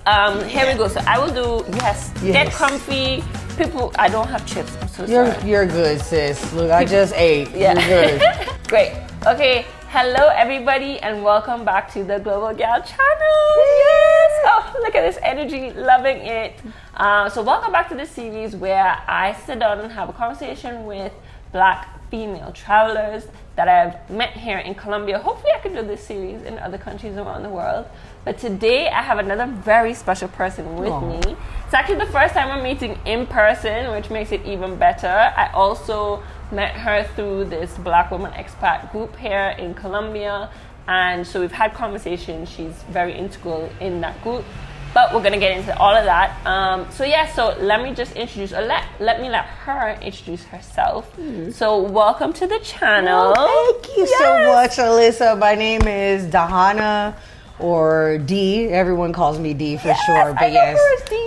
Here we go. So I will do, yes. Get comfy. People, I don't have chips. I'm so sorry. You're good, sis. Look, I just ate. Yeah. You're good. Great. Okay. Hello, everybody, and welcome back to the Global Gyal channel. Yes. Oh, look at this energy. Loving it. So welcome back to this series where I sit down and have a conversation with Black female travelers that I've met here in Colombia. Hopefully I can do this series in other countries around the world. But today I have another very special person with me. It's actually the first time I'm meeting in person, which makes it even better. I also met her through this Black woman expat group here in Colombia. And so we've had conversations. She's very integral in that group. But we're gonna get into all of that. So let me just introduce, let me let her introduce herself. So welcome to the channel. Oh, thank you so much, Alyssa. My name is Dahana, or D. Everyone calls me D for short, but yes,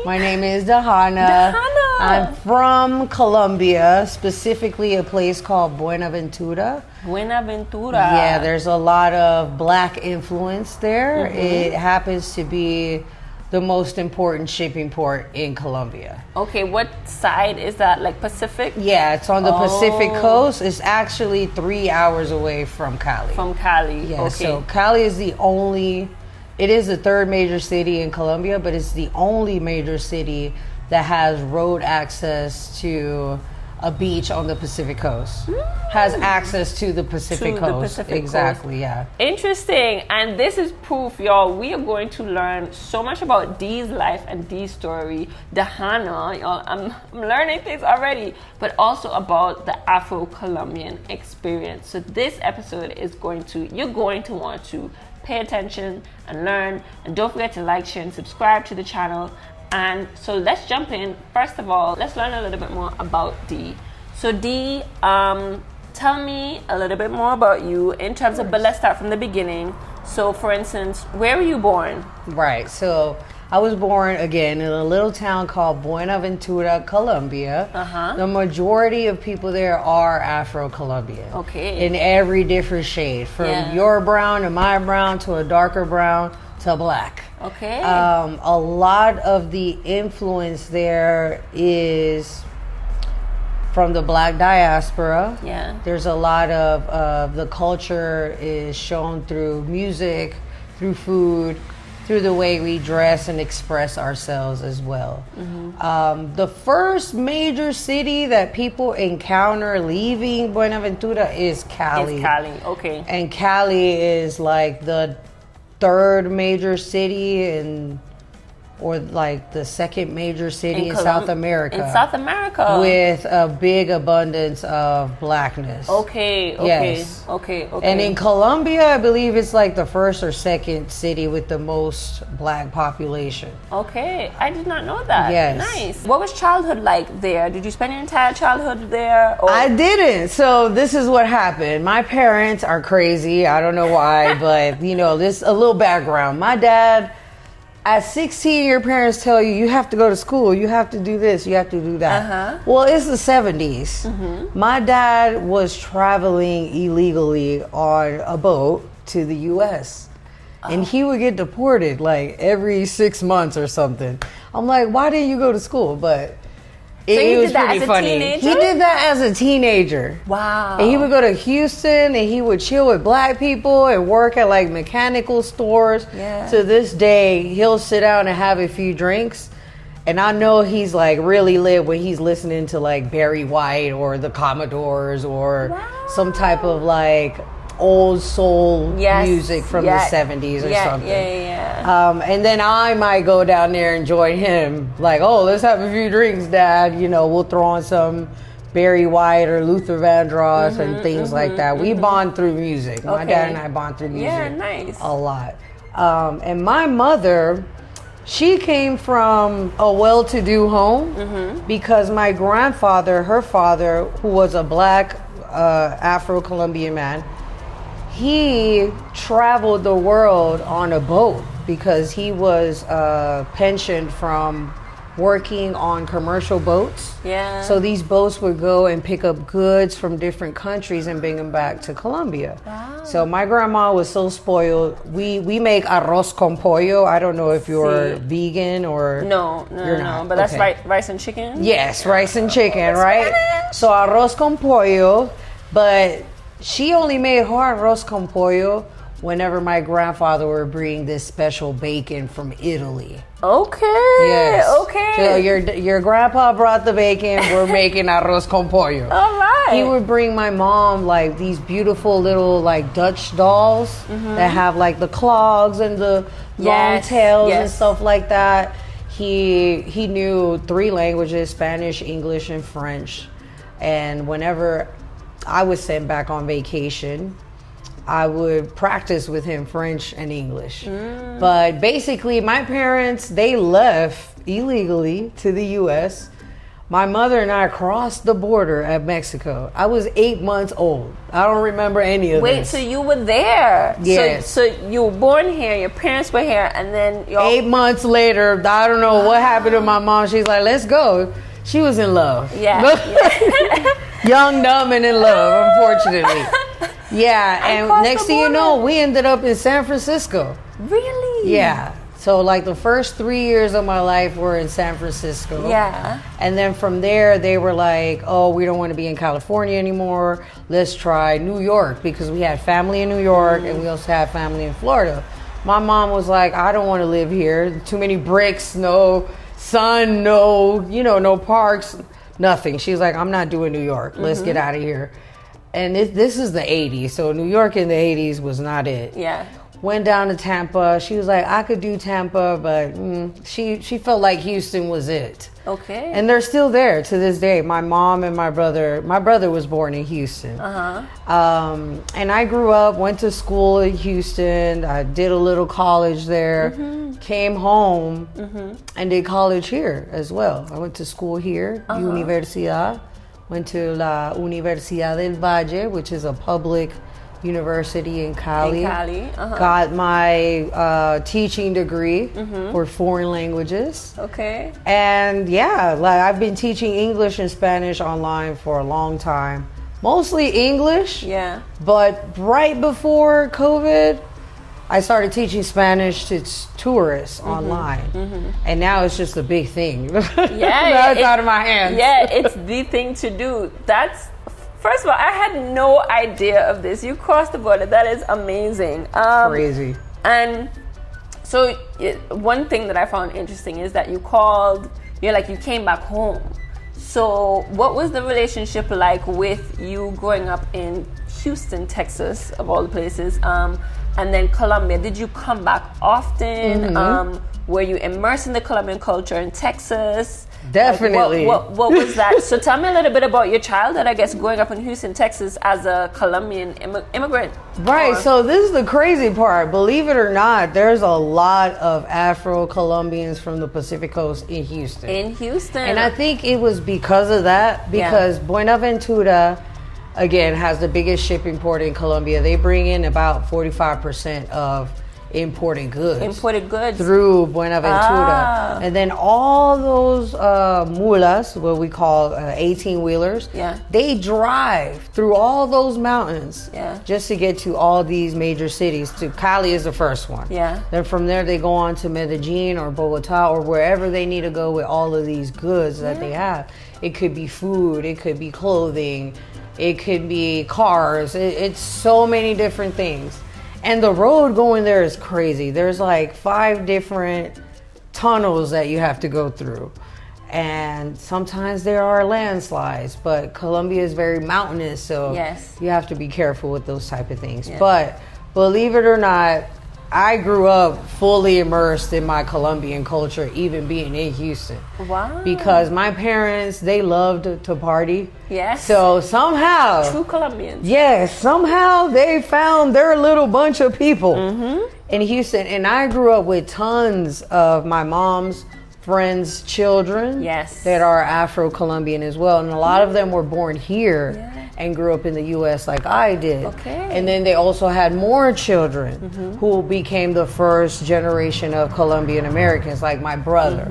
my name is Dahana. I'm from Colombia, specifically a place called Buenaventura. Buenaventura. Yeah, there's a lot of Black influence there. It happens to be the most important shipping port in Colombia. Okay, what side is that? Like Pacific? Yeah, it's on the Pacific coast. It's actually 3 hours away from Cali. From Cali, Yeah, okay. so Cali is it is the third major city in Colombia, but it's the only major city that has road access to a beach on the Pacific coast. Has access to the Pacific coast. Exactly, yeah. Interesting. And this is proof, y'all. We are going to learn so much about Dee's life and Dee's story. Dahana, y'all, I'm learning things already, but also about the Afro Colombian experience. So this episode is you're going to want to pay attention and learn. And don't forget to like, share, and subscribe to the channel. And so let's jump in. First of all, let's learn a little bit more about Dee. So Dee, tell me a little bit more about you in terms of, but let's start from the beginning. So for instance, where were you born? Right, so I was born, again, in a little town called Buenaventura, Colombia. The majority of people there are Afro Colombian. Okay. In every different shade, from your brown to my brown to a darker brown to black. Okay. A lot of the influence there is from the Black diaspora. Yeah. There's a lot of the culture is shown through music, through food, through the way we dress and express ourselves as well. The first major city that people encounter leaving Buenaventura is Cali. It's Cali, okay. And Cali is like the third major city or like the second major city in South America. In South America. With a big abundance of Blackness. Okay. Yes. Okay. And in Colombia, I believe it's like the first or second city with the most Black population. Okay, I did not know that. Yes. Nice. What was childhood like there? Did you spend your entire childhood there? Or? I didn't. So this is what happened. My parents are crazy. I don't know why, but this a little background. My dad, at 16, your parents tell you have to go to school, you have to do this, you have to do that. Well, it's the 70s. My dad was traveling illegally on a boat to the U.S. And he would get deported like every 6 months or something. I'm like, why didn't you go to school? But it was pretty funny. He did that as a teenager. Wow. And he would go to Houston and he would chill with Black people and work at like mechanical stores. Yeah. To this day, he'll sit down and have a few drinks. And I know he's like really lit when he's listening to like Barry White or the Commodores or some type of like old soul music from the 70s or something. And then I might go down there and join him. Like, let's have a few drinks, Dad. We'll throw on some Barry White or Luther Vandross and things like that. We bond through music. My dad and I bond through music. Yeah, nice. A lot. And my mother, she came from a well-to-do home because my grandfather, her father, who was a Black Afro Colombian man, he traveled the world on a boat because he was pensioned from working on commercial boats. Yeah. So these boats would go and pick up goods from different countries and bring them back to Colombia. Wow. So my grandma was so spoiled. We make arroz con pollo. I don't know if you're vegan or no, but that's rice and chicken. Yes, rice and chicken, right? Spanish. So arroz con pollo, but she only made her arroz con pollo whenever my grandfather would bring this special bacon from Italy. Okay. Yes. Okay. So your grandpa brought the bacon. We're making arroz con pollo. All right. He would bring my mom like these beautiful little like Dutch dolls that have like the clogs and the long tails and stuff like that. He knew 3 languages: Spanish, English, and French. And whenever I was sent back on vacation, I would practice with him French and English. But basically, my parents, they left illegally to the U.S. My mother and I crossed the border at Mexico. I was 8 months old. I don't remember any of this. Wait, so you were there? Yes. So you were born here, your parents were here, and then 8 months later, I don't know what happened to my mom. She's like, let's go. She was in love. Yeah. Young, dumb, and in love, unfortunately. Yeah, and next thing you know, we ended up in San Francisco. Really? Yeah. So like the first 3 years of my life were in San Francisco. Yeah. And then from there, they were like, oh, we don't want to be in California anymore. Let's try New York, because we had family in New York and we also had family in Florida. My mom was like, I don't want to live here. Too many bricks, no sun, no, no parks, nothing. She's like, I'm not doing New York. Let's get out of here. And this is the 80s, so New York in the 80s was not it. Yeah. Went down to Tampa. She was like, I could do Tampa, but she felt like Houston was it. Okay. And they're still there to this day. My mom and my brother was born in Houston. And I grew up, went to school in Houston. I did a little college there, came home and did college here as well. I went to school here, Universidad. Went to La Universidad del Valle, which is a public university in Cali. Got my teaching degree for foreign languages. Okay. And yeah, like I've been teaching English and Spanish online for a long time. Mostly English. Yeah. But right before COVID, I started teaching Spanish to tourists online. And now it's just a big thing. Now it's out of my hands. Yeah, it's the thing to do. First of all, I had no idea of this. You crossed the border. That is amazing. Crazy. And so one thing that I found interesting is that you came back home. So what was the relationship like with you growing up in Houston, Texas, of all the places, and then Colombia? Did you come back often? Were you immersed in the Colombian culture in Texas? Definitely. Like what was that? So tell me a little bit about your childhood, I guess, growing up in Houston, Texas as a Colombian immigrant. Right, so this is the crazy part. Believe it or not, there's a lot of Afro Colombians from the Pacific Coast in Houston. And I think it was because of that, because Buenaventura, again, has the biggest shipping port in Colombia. They bring in about 45% of imported goods through Buenaventura. And then all those mulas, what we call 18-wheelers, they drive through all those mountains just to get to all these major cities. To Cali is the first one. Then from there they go on to Medellin or Bogota or wherever they need to go with all of these goods that they have. It could be food, it could be clothing, it could be cars. It's so many different things. And the road going there is crazy. There's like 5 different tunnels that you have to go through. And sometimes there are landslides, but Colombia is very mountainous, so you have to be careful with those type of things. But believe it or not, I grew up fully immersed in my Colombian culture, even being in Houston. Wow. Because my parents, they loved to party. Yes. So somehow... True Colombians. Yes, somehow they found their little bunch of people in Houston. And I grew up with tons of my mom's friends' children that are Afro Colombian as well. And a lot of them were born here and grew up in the U.S. like I did. And then they also had more children who became the first generation of Colombian Americans, like my brother.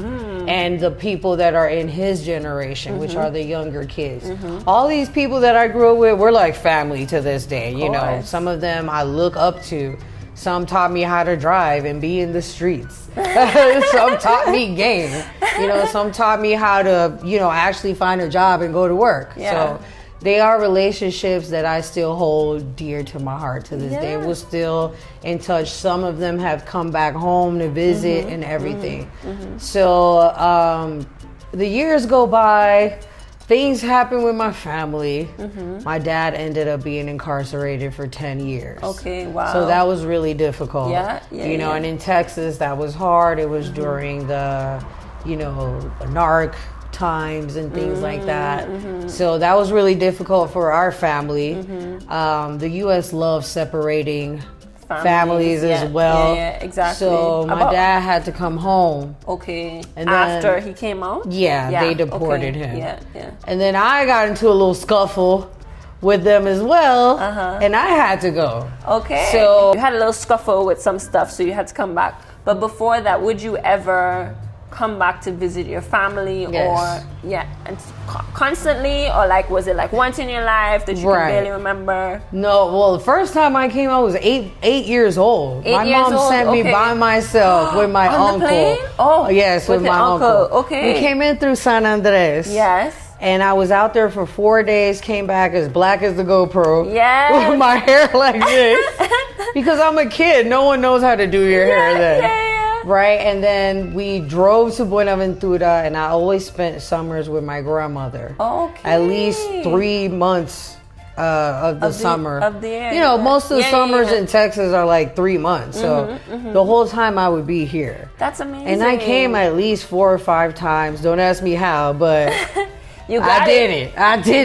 and the people that are in his generation, which are the younger kids. All these people that I grew up with, we're like family to this day. You know, some of them I look up to. Some taught me how to drive and be in the streets. Some taught me game. You know, some taught me how to, you know, actually find a job and go to work. So they are relationships that I still hold dear to my heart to this day. We're still in touch. Some of them have come back home to visit and everything. So the years go by. Things happen with my family. My dad ended up being incarcerated for 10 years. Okay, wow. So that was really difficult. You know, and in Texas, that was hard. It was during the, you know, narc times and things like that. So that was really difficult for our family. The U.S. loves separating families as well. Exactly. So my dad had to come home. Okay. And then, after he came out? They deported him. Yeah. And then I got into a little scuffle with them as well, and I had to go. Okay. So you had a little scuffle with some stuff, so you had to come back. But before that, would you ever come back to visit your family or and constantly, or like was it like once in your life that you can barely remember? No, well, the first time I came out was eight years old. My mom sent me by myself with my On uncle. The plane? Oh, yes, with my uncle. Okay, we came in through San Andres. Yes. And I was out there for 4 days, came back as black as the GoPro. Yes. With my hair like this. Because I'm a kid. No one knows how to do your hair then. Right, and then we drove to Buenaventura, and I always spent summers with my grandmother. Okay. At least 3 months of the summer. Of the year. You know, most of the summers in Texas are like 3 months. So the whole time I would be here. That's amazing. And I came at least 4 or 5 times. Don't ask me how, but I did it,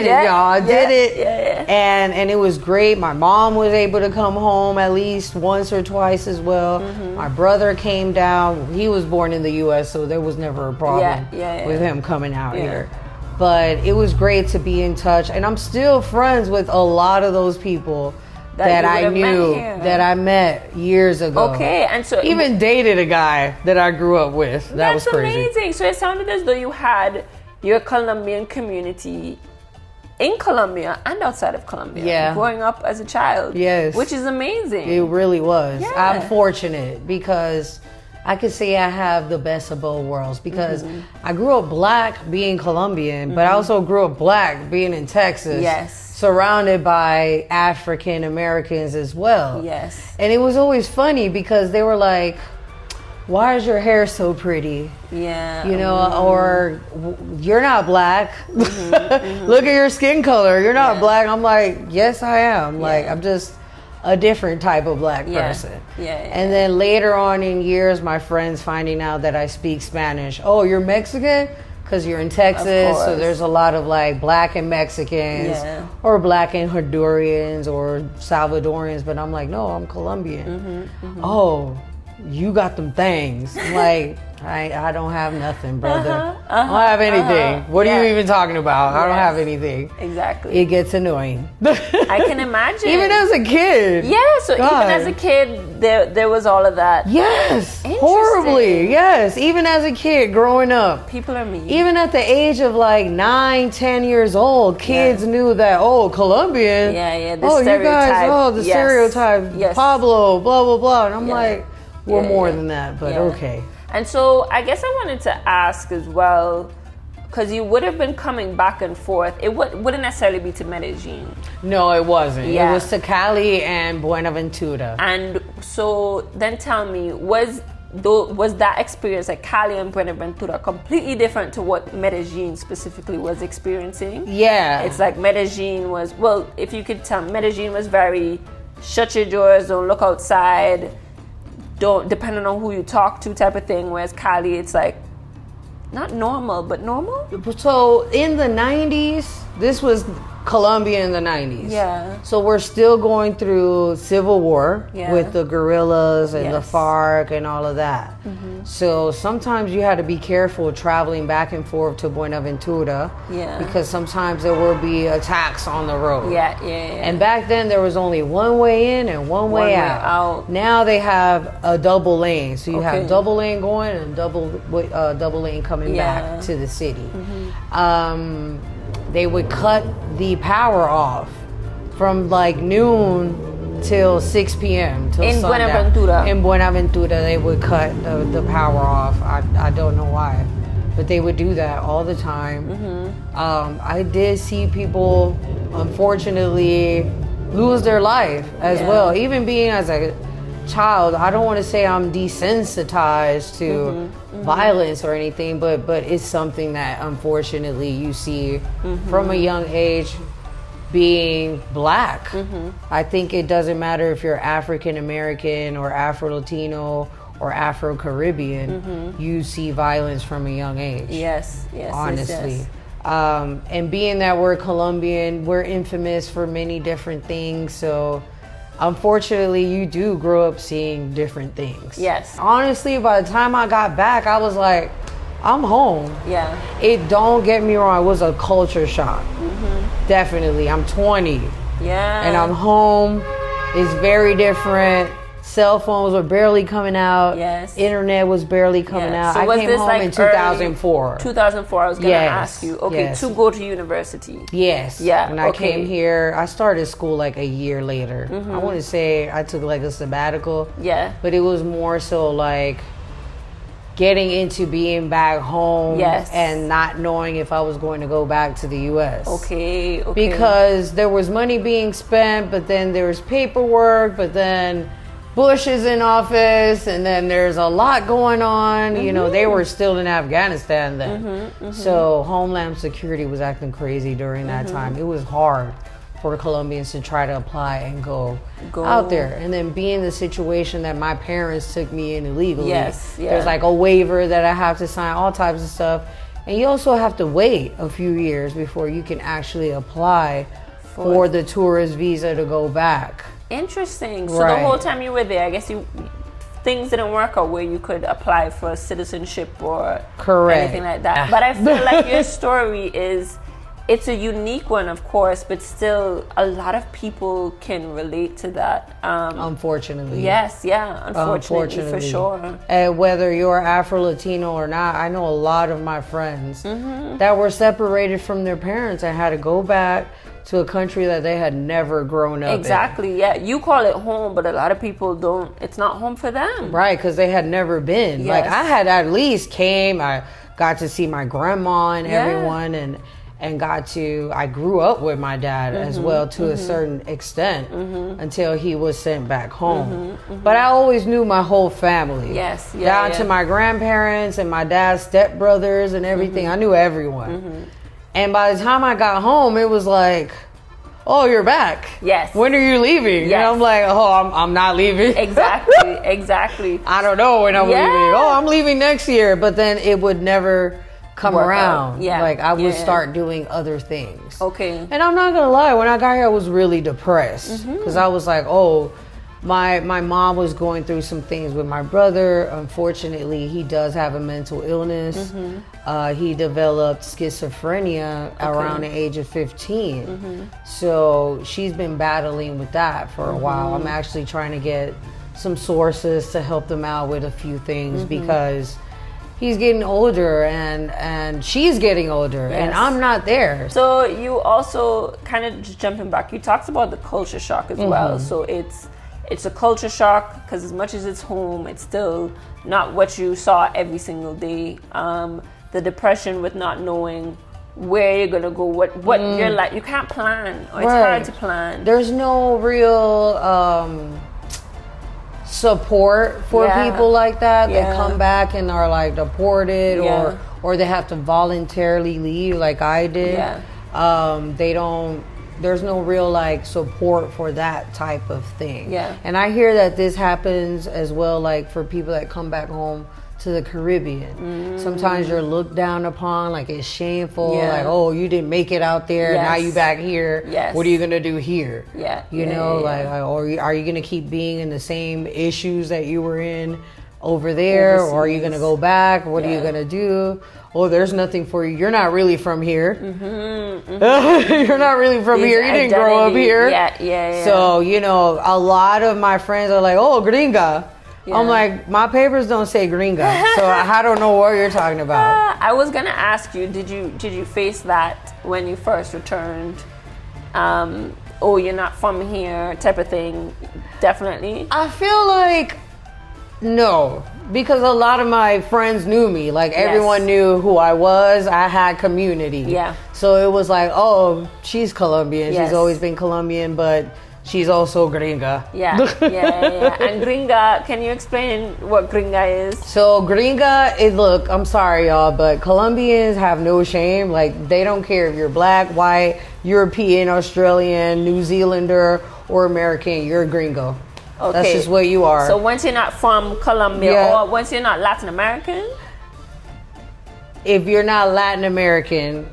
y'all. I did it. And it was great. My mom was able to come home at least once or twice as well. My brother came down. He was born in the U.S., so there was never a problem with him coming out here. But it was great to be in touch. And I'm still friends with a lot of those people that I knew, that I met years ago. Okay, and so even dated a guy that I grew up with. That was crazy. That's amazing. So it sounded as though you had your Colombian community in Colombia and outside of Colombia. Growing up as a child. Yes. Which is amazing. It really was. I'm fortunate because I could say I have the best of both worlds because I grew up black being Colombian, but I also grew up black being in Texas. Yes. Surrounded by African Americans as well. Yes. And it was always funny because they were like, why is your hair so pretty? Yeah. You know, or you're not black. Look at your skin color. You're not black. I'm like, yes, I am. Like, I'm just a different type of black person. And then later on in years, my friends finding out that I speak Spanish. Oh, you're Mexican? Because you're in Texas, so there's a lot of like black and Mexicans or black and Hondurans or Salvadorians. But I'm like, no, I'm Colombian. Oh, you got them things. I'm like, I don't have nothing, brother. I don't have anything. What are you even talking about? I don't have anything. Exactly. It gets annoying. I can imagine. Even as a kid. Yeah, so even as a kid, there was all of that. Yes. Horribly. Yes. Even as a kid growing up. People are mean. Even at the age of like 9, 10 years old, kids knew that, oh, Colombian. The oh, stereotype. You guys, the stereotype. Pablo, blah, blah, blah. And I'm like, we're more than that, but okay. And so I guess I wanted to ask as well, because you would have been coming back and forth. It wouldn't necessarily be to Medellin. No, it wasn't. It was to Cali and Buenaventura. And so then tell me, was that experience at Cali and Buenaventura completely different to what Medellin specifically was experiencing? Yeah. It's like Medellin was, well, if you could tell, Medellin was very shut your doors, don't look outside, don't, depending on who you talk to type of thing, whereas Cali, it's like not normal, but normal. So in the 90s, this was Colombia in the 90s. Yeah. So we're still going through civil war with the guerrillas and the FARC and all of that. So sometimes you had to be careful traveling back and forth to Buenaventura. Yeah. Because sometimes there will be attacks on the road. Yeah. And back then there was only one way in and one way out. Now they have a double lane. So you have double lane going and double lane coming back to the city. They would cut the power off from like noon till 6 p.m. till in sundown. Buenaventura. In Buenaventura, they would cut the power off. I don't know why, but they would do that all the time. I did see people, unfortunately, lose their life as well. Even being as a child, I don't want to say I'm desensitized to violence or anything, but it's something that unfortunately you see from a young age. Being black, I think it doesn't matter if you're African American or Afro Latino or Afro Caribbean, you see violence from a young age. Yes, honestly. And being that we're Colombian, we're infamous for many different things. So unfortunately, you do grow up seeing different things. Yes. Honestly, by the time I got back, I was like, I'm home. Yeah. It, don't get me wrong, it was a culture shock. Definitely. I'm 20. Yeah. And I'm home. It's very different. Cell phones were barely coming out. Yes. Internet was barely coming out. So I came home like in 2004. 2004, I was going to ask you. Okay, to go to university. Yes. Yeah. When I came here, I started school like a year later. I want to say I took like a sabbatical. Yeah. But it was more so like getting into being back home and not knowing if I was going to go back to the U.S. Okay. Because there was money being spent, but then there was paperwork, but then Bush is in office, and then there's a lot going on. You know, they were still in Afghanistan then. So Homeland Security was acting crazy during that time. It was hard for Colombians to try to apply and go out there. And then being the situation that my parents took me in illegally. There's like a waiver that I have to sign, all types of stuff. And you also have to wait a few years before you can actually apply for the tourist visa to go back. Interesting. So the whole time you were there, I guess things didn't work out where you could apply for citizenship or anything like that. But I feel like your story it's a unique one, of course, but still a lot of people can relate to that. Unfortunately. Yes, unfortunately, for sure. And whether you're Afro-Latino or not, I know a lot of my friends that were separated from their parents and had to go back to a country that they had never grown up in. Exactly, yeah. You call it home, but a lot of people don't. It's not home for them. Right, because they had never been. Yes. Like, I had at least came, I got to see my grandma and everyone, and I grew up with my dad as well to a certain extent until he was sent back home. But I always knew my whole family. Down to my grandparents and my dad's stepbrothers and everything. I knew everyone. And by the time I got home, it was like, oh, you're back. Yes. When are you leaving? And I'm like, oh, I'm not leaving. Exactly. I don't know when I'm leaving. Oh, I'm leaving next year. But then it would never come around. Like I would start doing other things. Okay. And I'm not gonna lie, when I got here, I was really depressed because I was like, oh, my mom was going through some things with my brother. Unfortunately, he does have a mental illness. He developed schizophrenia around the age of 15. So she's been battling with that for a while. I'm actually trying to get some sources to help them out with a few things because he's getting older and she's getting older and I'm not there. So you also, kind of just jumping back, you talked about the culture shock as well. So it's a culture shock because as much as it's home, it's still not what you saw every single day. The depression with not knowing where you're gonna go, what you're like, you can't plan, or it's hard to plan. There's no real support for people like that. They come back and are like deported or they have to voluntarily leave like I did. There's no real like support for that type of thing. And I hear that this happens as well, like for people that come back home to the Caribbean. Sometimes you're looked down upon, like it's shameful, like, oh, you didn't make it out there, now you back here. What are you gonna do here? You know, like, or are you gonna keep being in the same issues that you were in over there, or are you Overseas. gonna go back? What are you Yeah. gonna do? Oh, there's nothing for you. You're not really from here. Mm-hmm. You're not really from This here. You didn't grow up identity. here. Yeah. So, you know, a lot of my friends are like, oh, gringa. Yeah. I'm like, my papers don't say gringa. So I don't know what you're talking about. I was gonna ask you, did you face that when you first returned? Oh, you're not from here, type of thing. Definitely. I feel like no, because a lot of my friends knew me. Like everyone knew who I was. I had community. Yeah. So it was like, oh, she's Colombian. Yes. She's always been Colombian, but she's also gringa. Yeah. And gringa, can you explain what gringa is? So gringa is, look, I'm sorry y'all, but Colombians have no shame. Like they don't care if you're black, white, European, Australian, New Zealander, or American. You're a gringo. Okay. That's just what you are. So once you're not from Colombia, Yeah. or once you're not Latin American, if you're not Latin American,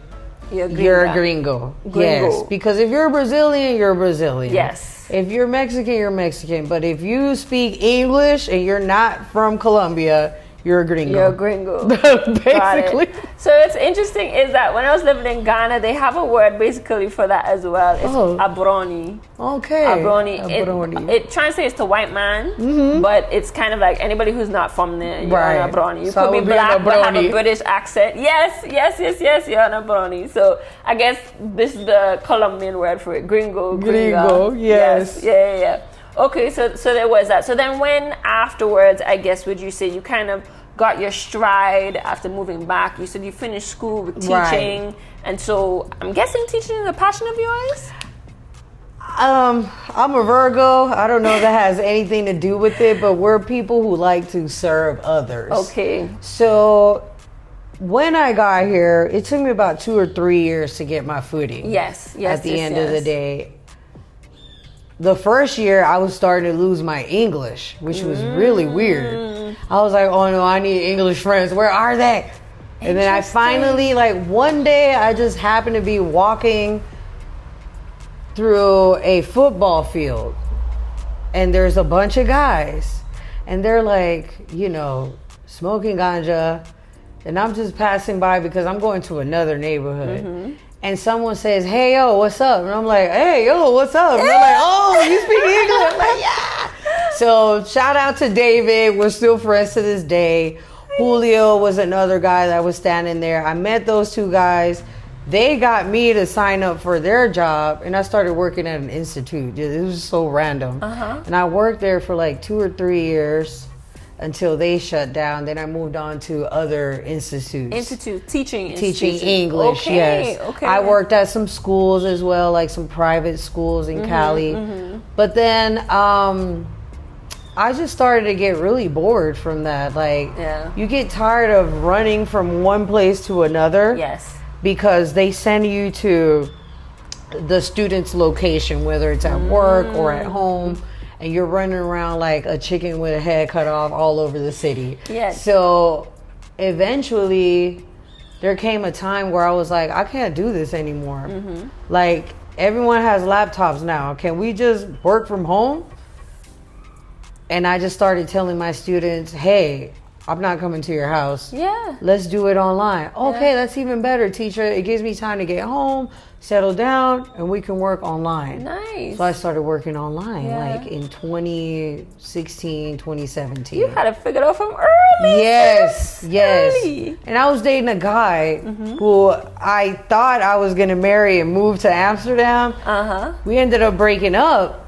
you're a gringo. Yes. Because if you're Brazilian, you're Brazilian. Yes. If you're Mexican, you're Mexican. But if you speak English and you're not from Colombia, you're a gringo. You're a gringo. Basically. So it's interesting is that when I was living in Ghana, they have a word basically for that as well. It's abroni. Okay. Abroni. Abroni. It translates to white man, but it's kind of like anybody who's not from there. You're an abroni. You So I could be would be an black but have a abroni. British accent. Yes. You're an abroni. So I guess this is the Colombian word for it. Gringo. Gringo, yes. Yeah. Okay, so there was that. So then when afterwards, I guess, would you say you kind of got your stride after moving back? You said you finished school with teaching. Right. And so I'm guessing teaching is a passion of yours? I'm a Virgo. I don't know if that has anything to do with it, but we're people who like to serve others. Okay. So when I got here, it took me about 2 or 3 years to get my footing. Yes. At the end of the day. The first year, I was starting to lose my English, which was really weird. I was like, oh no, I need English friends. Where are they? And then I finally, like one day, I just happened to be walking through a football field. And there's a bunch of guys. And they're like, you know, smoking ganja. And I'm just passing by because I'm going to another neighborhood. And someone says, hey, yo, what's up? And I'm like, hey, yo, what's up? And they're like, oh, you speak English? I'm like, yeah. So shout out to David. We're still friends to this day. Julio was another guy that was standing there. I met those two guys. They got me to sign up for their job. And I started working at an institute. It was so random. And I worked there for like 2 or 3 years. Until they shut down, then I moved on to other institutes. Teaching English. Okay, yes. okay. I worked at some schools as well, like some private schools in Cali. But then I just started to get really bored from that. Like, you get tired of running from one place to another. Yes. Because they send you to the student's location, whether it's at work or at home. And you're running around like a chicken with a head cut off all over the city. Yes. So eventually there came a time where I was like, I can't do this anymore. Like everyone has laptops now. Can we just work from home? And I just started telling my students, hey, I'm not coming to your house. Yeah. Let's do it online. Okay, that's even better, teacher. It gives me time to get home, settle down, and we can work online. Nice. So I started working online like in 2016, 2017. You had to figure it out from early. Yes. Early. And I was dating a guy who I thought I was going to marry and move to Amsterdam. We ended up breaking up.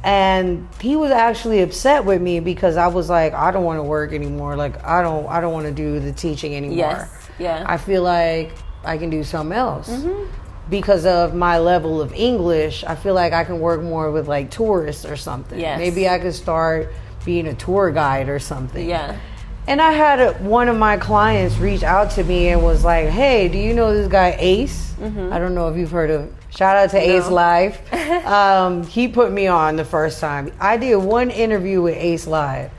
And he was actually upset with me because I was like, I don't want to work anymore. Like I don't want to do the teaching anymore. Yes. Yeah. I feel like I can do something else. Because of my level of English, I feel like I can work more with like tourists or something. Yes. Maybe I could start being a tour guide or something. Yeah. And I had one of my clients reach out to me and was like, hey, do you know this guy Ace? I don't know if you've heard of. Shout out to Ace Live. He put me on the first time. I did one interview with Ace Live.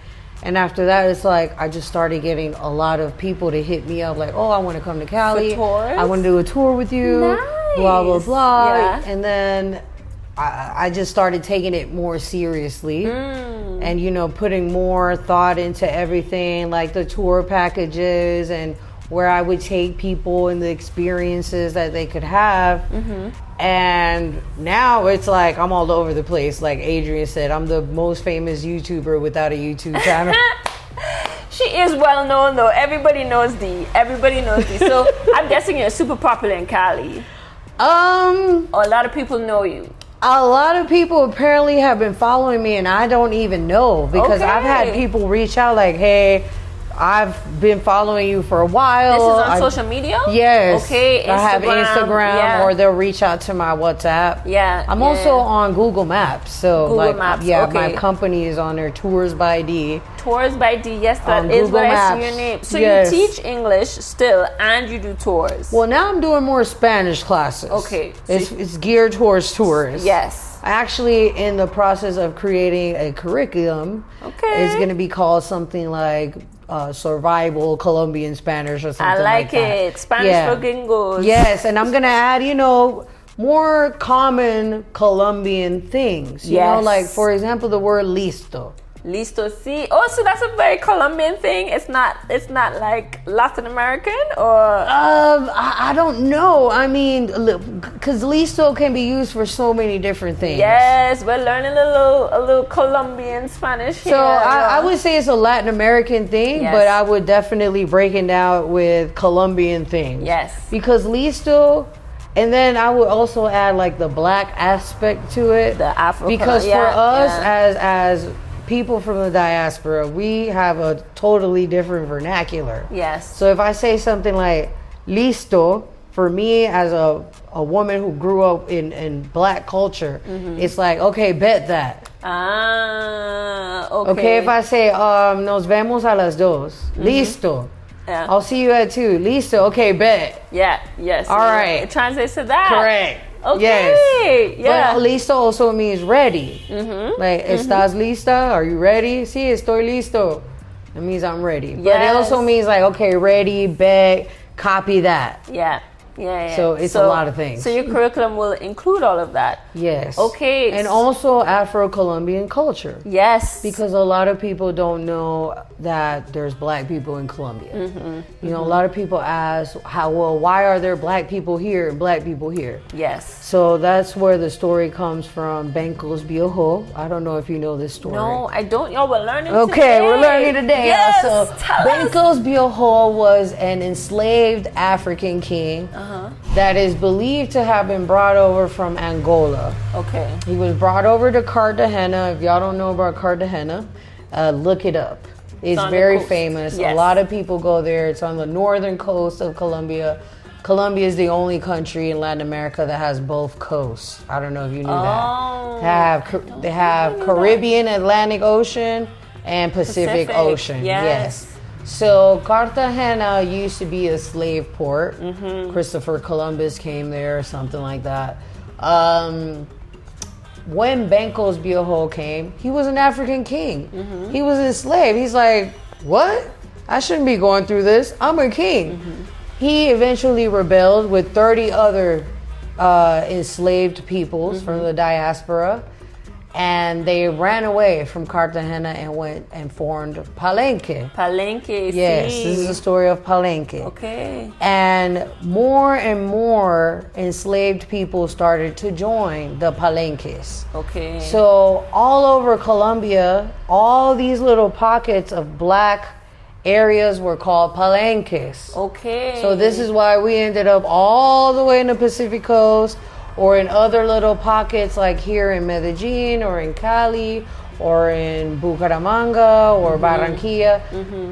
And after that, it's like I just started getting a lot of people to hit me up like, oh, I want to come to Cali. For tours? I want to do a tour with you. Nice. Blah, blah, blah. Yeah. And then I just started taking it more seriously and, you know, putting more thought into everything, like the tour packages and where I would take people and the experiences that they could have. And now it's like I'm all over the place. Like Adrian said, I'm the most famous YouTuber without a YouTube channel. She is well known though. Everybody knows Dee. So I'm guessing you're super popular in Cali. Or a lot of people know you. A lot of people apparently have been following me and I don't even know, because I've had people reach out like, hey, I've been following you for a while. This is on social media? Yes. Okay, Instagram. I have Instagram, or they'll reach out to my WhatsApp. Yeah. I'm also on Google Maps. So Google Maps, my company is on there, Tours by D. Tours by D, yes, that is Google what Maps. I see your name. So Yes. you teach English still and you do tours. Well, now I'm doing more Spanish classes. Okay. It's geared towards tourists. Yes. Actually, in the process of creating a curriculum. Okay. It's going to be called something like survival Colombian Spanish or something I like that. it. Spanish for gringos. Yes, and I'm going to add, you know, more common Colombian things. You know, like, for example, the word listo. Listo, sí. Oh, so that's a very Colombian thing. It's not like Latin American, or I don't know. I mean, because listo can be used for so many different things. yes, we're learning a little Colombian Spanish here. So I would say it's a Latin American thing, Yes. but I would definitely break it down with Colombian things. Yes. Because listo, and then I would also add like the black aspect to it. The Afro Because for us as people from the diaspora, we have a totally different vernacular. Yes. So if I say something like listo, for me as a woman who grew up in black culture, it's like, okay, bet that. Okay. Okay, if I say nos vemos a las dos, listo. Yeah. I'll see you at 2. Listo. Okay, bet. Yeah. Yes. All right. It translates to that. Correct. Okay. Yes. Yeah. But listo also means ready. Like, ¿estás lista? Are you ready? Sí, estoy listo. It means I'm ready. But it also means like, okay, ready, bet, copy that. Yeah. Yeah. So it's a lot of things. So your curriculum will include all of that. Yes. Okay. And also Afro Colombian culture. Yes. Because a lot of people don't know that there's black people in Colombia. You know, a lot of people ask, why are there black people here and black people here? Yes. So that's where the story comes from, Bencos Biojo. I don't know if you know this story. No, I don't. Y'all, we're learning today. Okay, we're learning today. Yes, So tell us. Bencos Biojo was an enslaved African king that is believed to have been brought over from Angola. Okay. He was brought over to Cartagena. If y'all don't know about Cartagena, look it up. It's on the very coast. famous. Yes. A lot of people go there. It's on the northern coast of Colombia. Colombia is the only country in Latin America that has both coasts. I don't know if you knew that. They have Caribbean, Atlantic Ocean, and Pacific Ocean. Yes. So Cartagena used to be a slave port. Christopher Columbus came there or something like that. When Bencos Biojo came, he was an African king. He was enslaved. He's like, what? I shouldn't be going through this. I'm a king. He eventually rebelled with 30 other enslaved peoples from the diaspora. And they ran away from Cartagena and went and formed Palenque. Palenque, Yes, sí. this is the story of Palenque. Okay. And more enslaved people started to join the Palenques. Okay. So all over Colombia, all these little pockets of black areas were called Palenques. Okay. So this is why we ended up all the way in the Pacific Coast, or in other little pockets like here in Medellin or in Cali or in Bucaramanga or Barranquilla.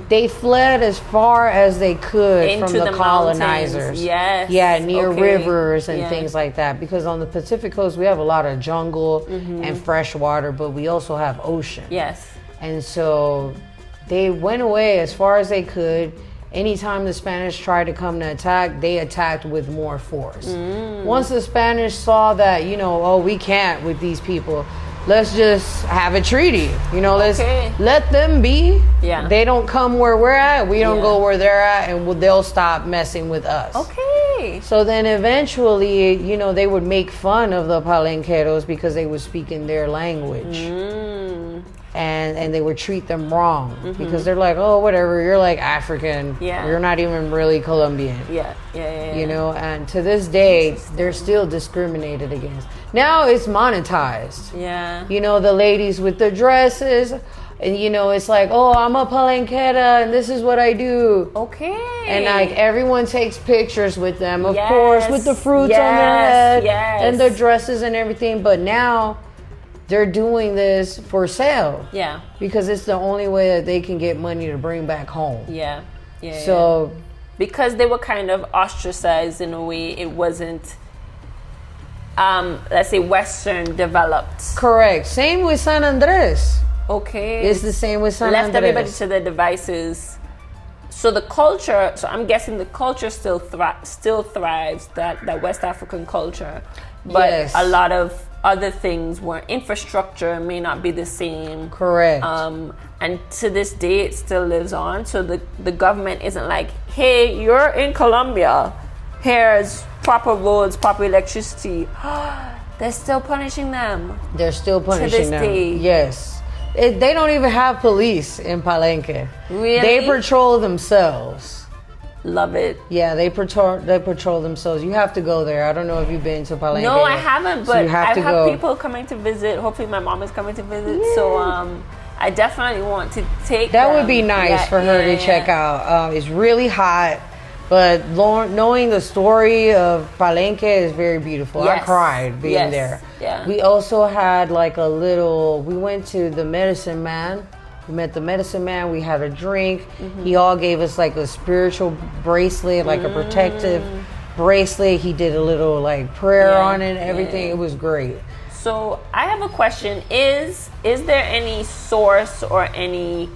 They fled as far as they could Into from the colonizers. mountains. Yes. Yeah, near Okay. rivers and Yeah. things like that. Because on the Pacific Coast, we have a lot of jungle and fresh water, but we also have ocean. Yes. And so they went away as far as they could. Anytime the Spanish tried to come to attack, they attacked with more force. Once the Spanish saw that, you know, oh, we can't with these people, let's just have a treaty. You know, let's let them be. Yeah. They don't come where we're at, we don't Yeah. go where they're at, and they'll stop messing with us. Okay. Okay. So then eventually, you know, they would make fun of the palenqueros because they would speak in their language. And they would treat them wrong because they're like, oh, whatever, you're like African. Yeah. You're not even really Colombian. Yeah. You know, and to this day, they're still discriminated against. Now it's monetized. Yeah. You know, the ladies with the dresses, and you know, it's like, oh, I'm a palenquera and this is what I do. Okay. And like everyone takes pictures with them, of Yes. course, with the fruits on their head Yes. and the dresses and everything. But now they're doing this for sale. Yeah. Because it's the only way that they can get money to bring back home. Yeah. So because they were kind of ostracized in a way, it wasn't let's say Western developed. correct. Same with San Andres. Okay. It's the same with San Left Andres. everybody to their devices. So the culture, so I'm guessing the culture still thrives, that West African culture. But Yes. a lot of other things where infrastructure may not be the same. Correct. And to this day, it still lives on. So the government isn't like, hey, you're in Colombia. Here's proper roads, proper electricity. They're still punishing them. They're still punishing this them. day. Yes. They don't even have police in Palenque. Really? They patrol themselves. Love it. Yeah, they patrol themselves. You have to go there. I don't know if you've been to Palenque. No, I haven't, So but you have I to have go. people coming to visit. Hopefully my mom is coming to visit. So I definitely want to take That them. would be nice for her to check out. It's really hot, but knowing the story of Palenque is very beautiful. I Yes. cried being Yes. there. Yeah. We also had like we went to the Medicine Man. We met the Medicine Man. We had a drink. He all gave us like a spiritual bracelet, like a protective bracelet. He did a little like prayer on it and everything. It was great. So I have a question. Is there any source or any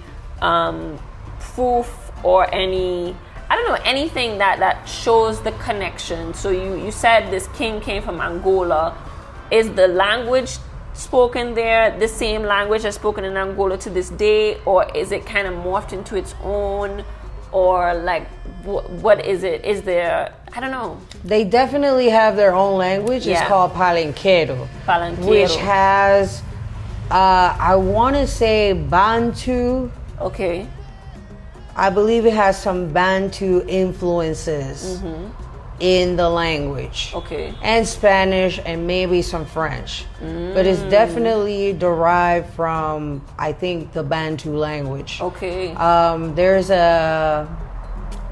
proof or any, I don't know, anything that shows the connection? So you said this king came from Angola. Is the language spoken there the same language that's spoken in Angola to this day, or is it kind of morphed into its own, or like what is it? Is there, I don't know. They definitely have their own language. It's Yeah. called Palenquero. Palenquero. Which has, I want to say Bantu. Okay. I believe it has some Bantu influences in the language. Okay. And Spanish and maybe some French. But it's definitely derived from, I think, the Bantu language. Okay. There's a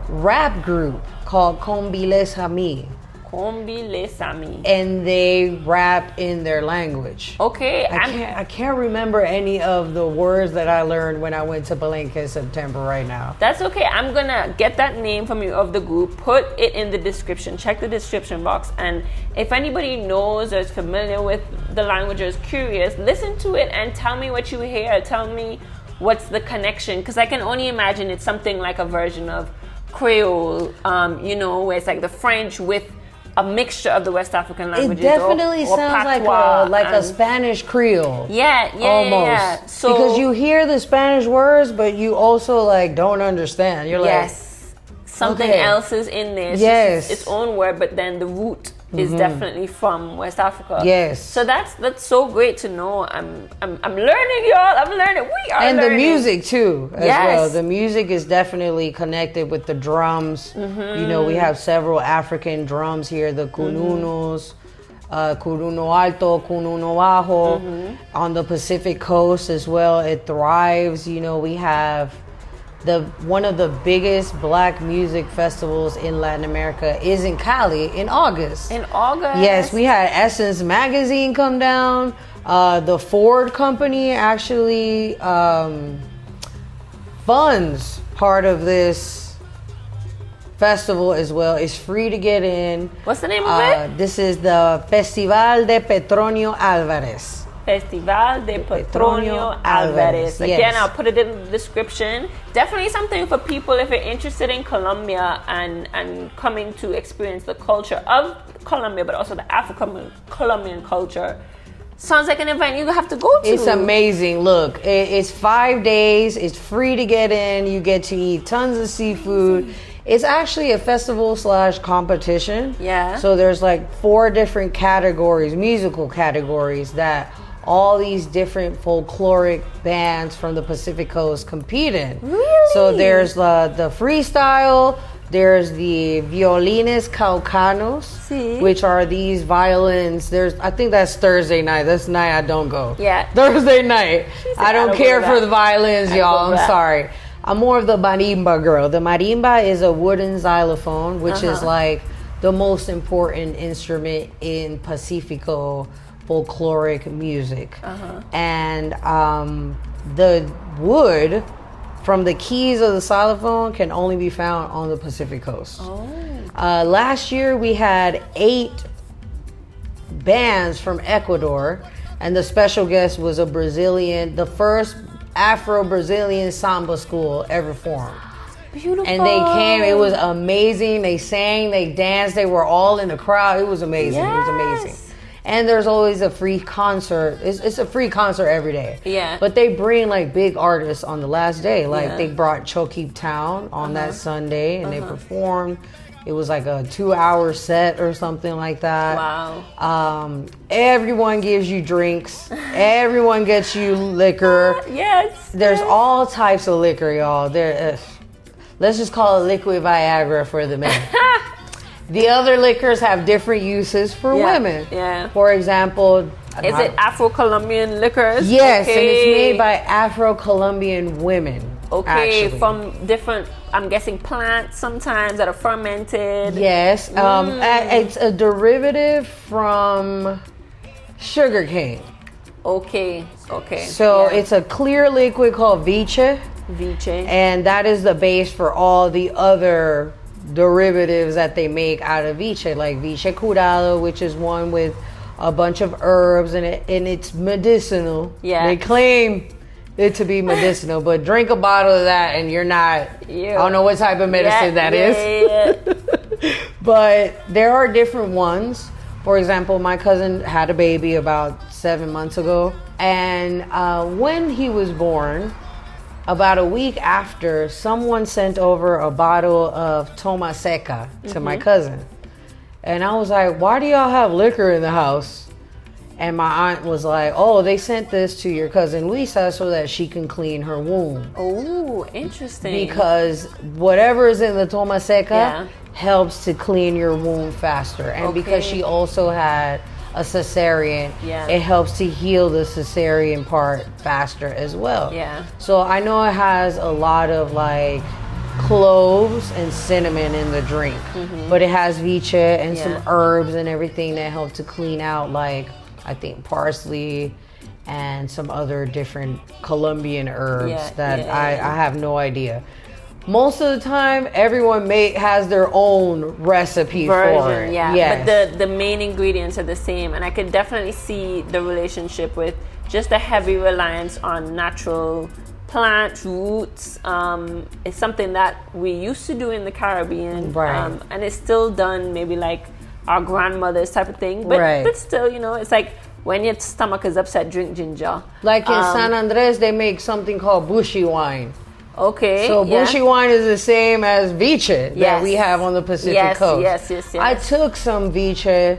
rap group called Combiles Ami, Combi les amis. and they rap in their language. Okay. I can't remember any of the words that I learned when I went to Palenque in September right now. That's okay. I'm gonna get that name from you of the group, put it in the description, check the description box, and if anybody knows or is familiar with the language or is curious, listen to it and tell me what you hear. Tell me what's the connection, because I can only imagine it's something like a version of Creole, where it's like the French with a mixture of the West African languages. It definitely or sounds patois like a and- Spanish Creole. Yeah, Almost. yeah. So because you hear the Spanish words, but you also like don't understand. You're yes, something okay. else is in there. It's Yes. just its own word, but then the root is definitely from West Africa. Yes. So that's so great to know. I'm learning, y'all. I'm learning. We are and learning. the music too as Yes. well. The music is definitely connected with the drums. You know, we have several African drums here, the kununos, kununo alto, kununo bajo. On the Pacific coast as well, it thrives. You know, we have one of the biggest black music festivals in Latin America is in Cali in August. In August. Yes, we had Essence Magazine come down. The Ford Company actually funds part of this festival as well. It's free to get in. What's the name of it? This is the Festival de Petronio Alvarez. Festival de Petronio Alvarez. Again, Yes. I'll put it in the description. Definitely something for people if you're interested in Colombia and coming to experience the culture of Colombia, but also the Afro-Colombian culture. Sounds like an event you have to go to. It's amazing. Look, it's 5 days. It's free to get in. You get to eat tons of seafood. It's actually a festival / competition. Yeah. So there's like 4 different categories, musical categories, that all these different folkloric bands from the Pacific Coast compete in. Really? So there's the freestyle, there's the violines caucanos, which are these violins. I think that's Thursday night. That's the night I don't go. Yeah. Thursday night. I don't care for the violins, y'all. I'm sorry. I'm more of the marimba girl. The marimba is a wooden xylophone, which is like the most important instrument in Pacifico folkloric music. And the wood from the keys of the xylophone can only be found on the Pacific Coast. Last year we had 8 bands from Ecuador, and the special guest was the first Afro-Brazilian samba school ever formed. Beautiful. And they came, it was amazing. They sang, they danced, they were all in the crowd. It was amazing. Yes. It was amazing. And there's always a free concert. It's a free concert every day. Yeah. But they bring like big artists on the last day. Like they brought Chokeep Town on that Sunday, and they performed. It was like a 2-hour set or something like that. Wow. Everyone gives you drinks. Everyone gets you liquor. Yes. There's all types of liquor, y'all. Let's just call it liquid Viagra for the men. The other liquors have different uses for women. Yeah. For example, is it Afro Colombian liquors? Yes, and it's made by Afro Colombian women. Okay, actually. from different, I'm guessing, plants sometimes that are fermented. Yes, it's a derivative from sugarcane. Okay. So it's a clear liquid called viche. And that is the base for all the other derivatives that they make out of viche, like viche curado, which is one with a bunch of herbs and it's medicinal. Yeah. They claim it to be medicinal, but drink a bottle of that and you're not. I don't know what type of medicine that is. But there are different ones. For example, my cousin had a baby about 7 months ago, and when he was born, about a week after, someone sent over a bottle of toma seca to my cousin. And I was like, why do y'all have liquor in the house? And my aunt was like, oh, they sent this to your cousin Luisa so that she can clean her womb. Oh, interesting. Because whatever is in the toma seca helps to clean your womb faster. And because she also had a cesarean, it helps to heal the cesarean part faster as well. Yeah. So I know it has a lot of like cloves and cinnamon in the drink, but it has viche and some herbs and everything that help to clean out, like I think parsley and some other different Colombian herbs that I have no idea. Most of the time, everyone has their own recipe for it. Yes. But the main ingredients are the same, and I can definitely see the relationship with just a heavy reliance on natural plant roots. It's something that we used to do in the Caribbean, and it's still done maybe like our grandmothers type of thing. But still, it's like when your stomach is upset, drink ginger. Like in San Andres, they make something called bushy wine. Okay. So bushy wine is the same as viche that we have on the Pacific Coast. Yes. I took some viche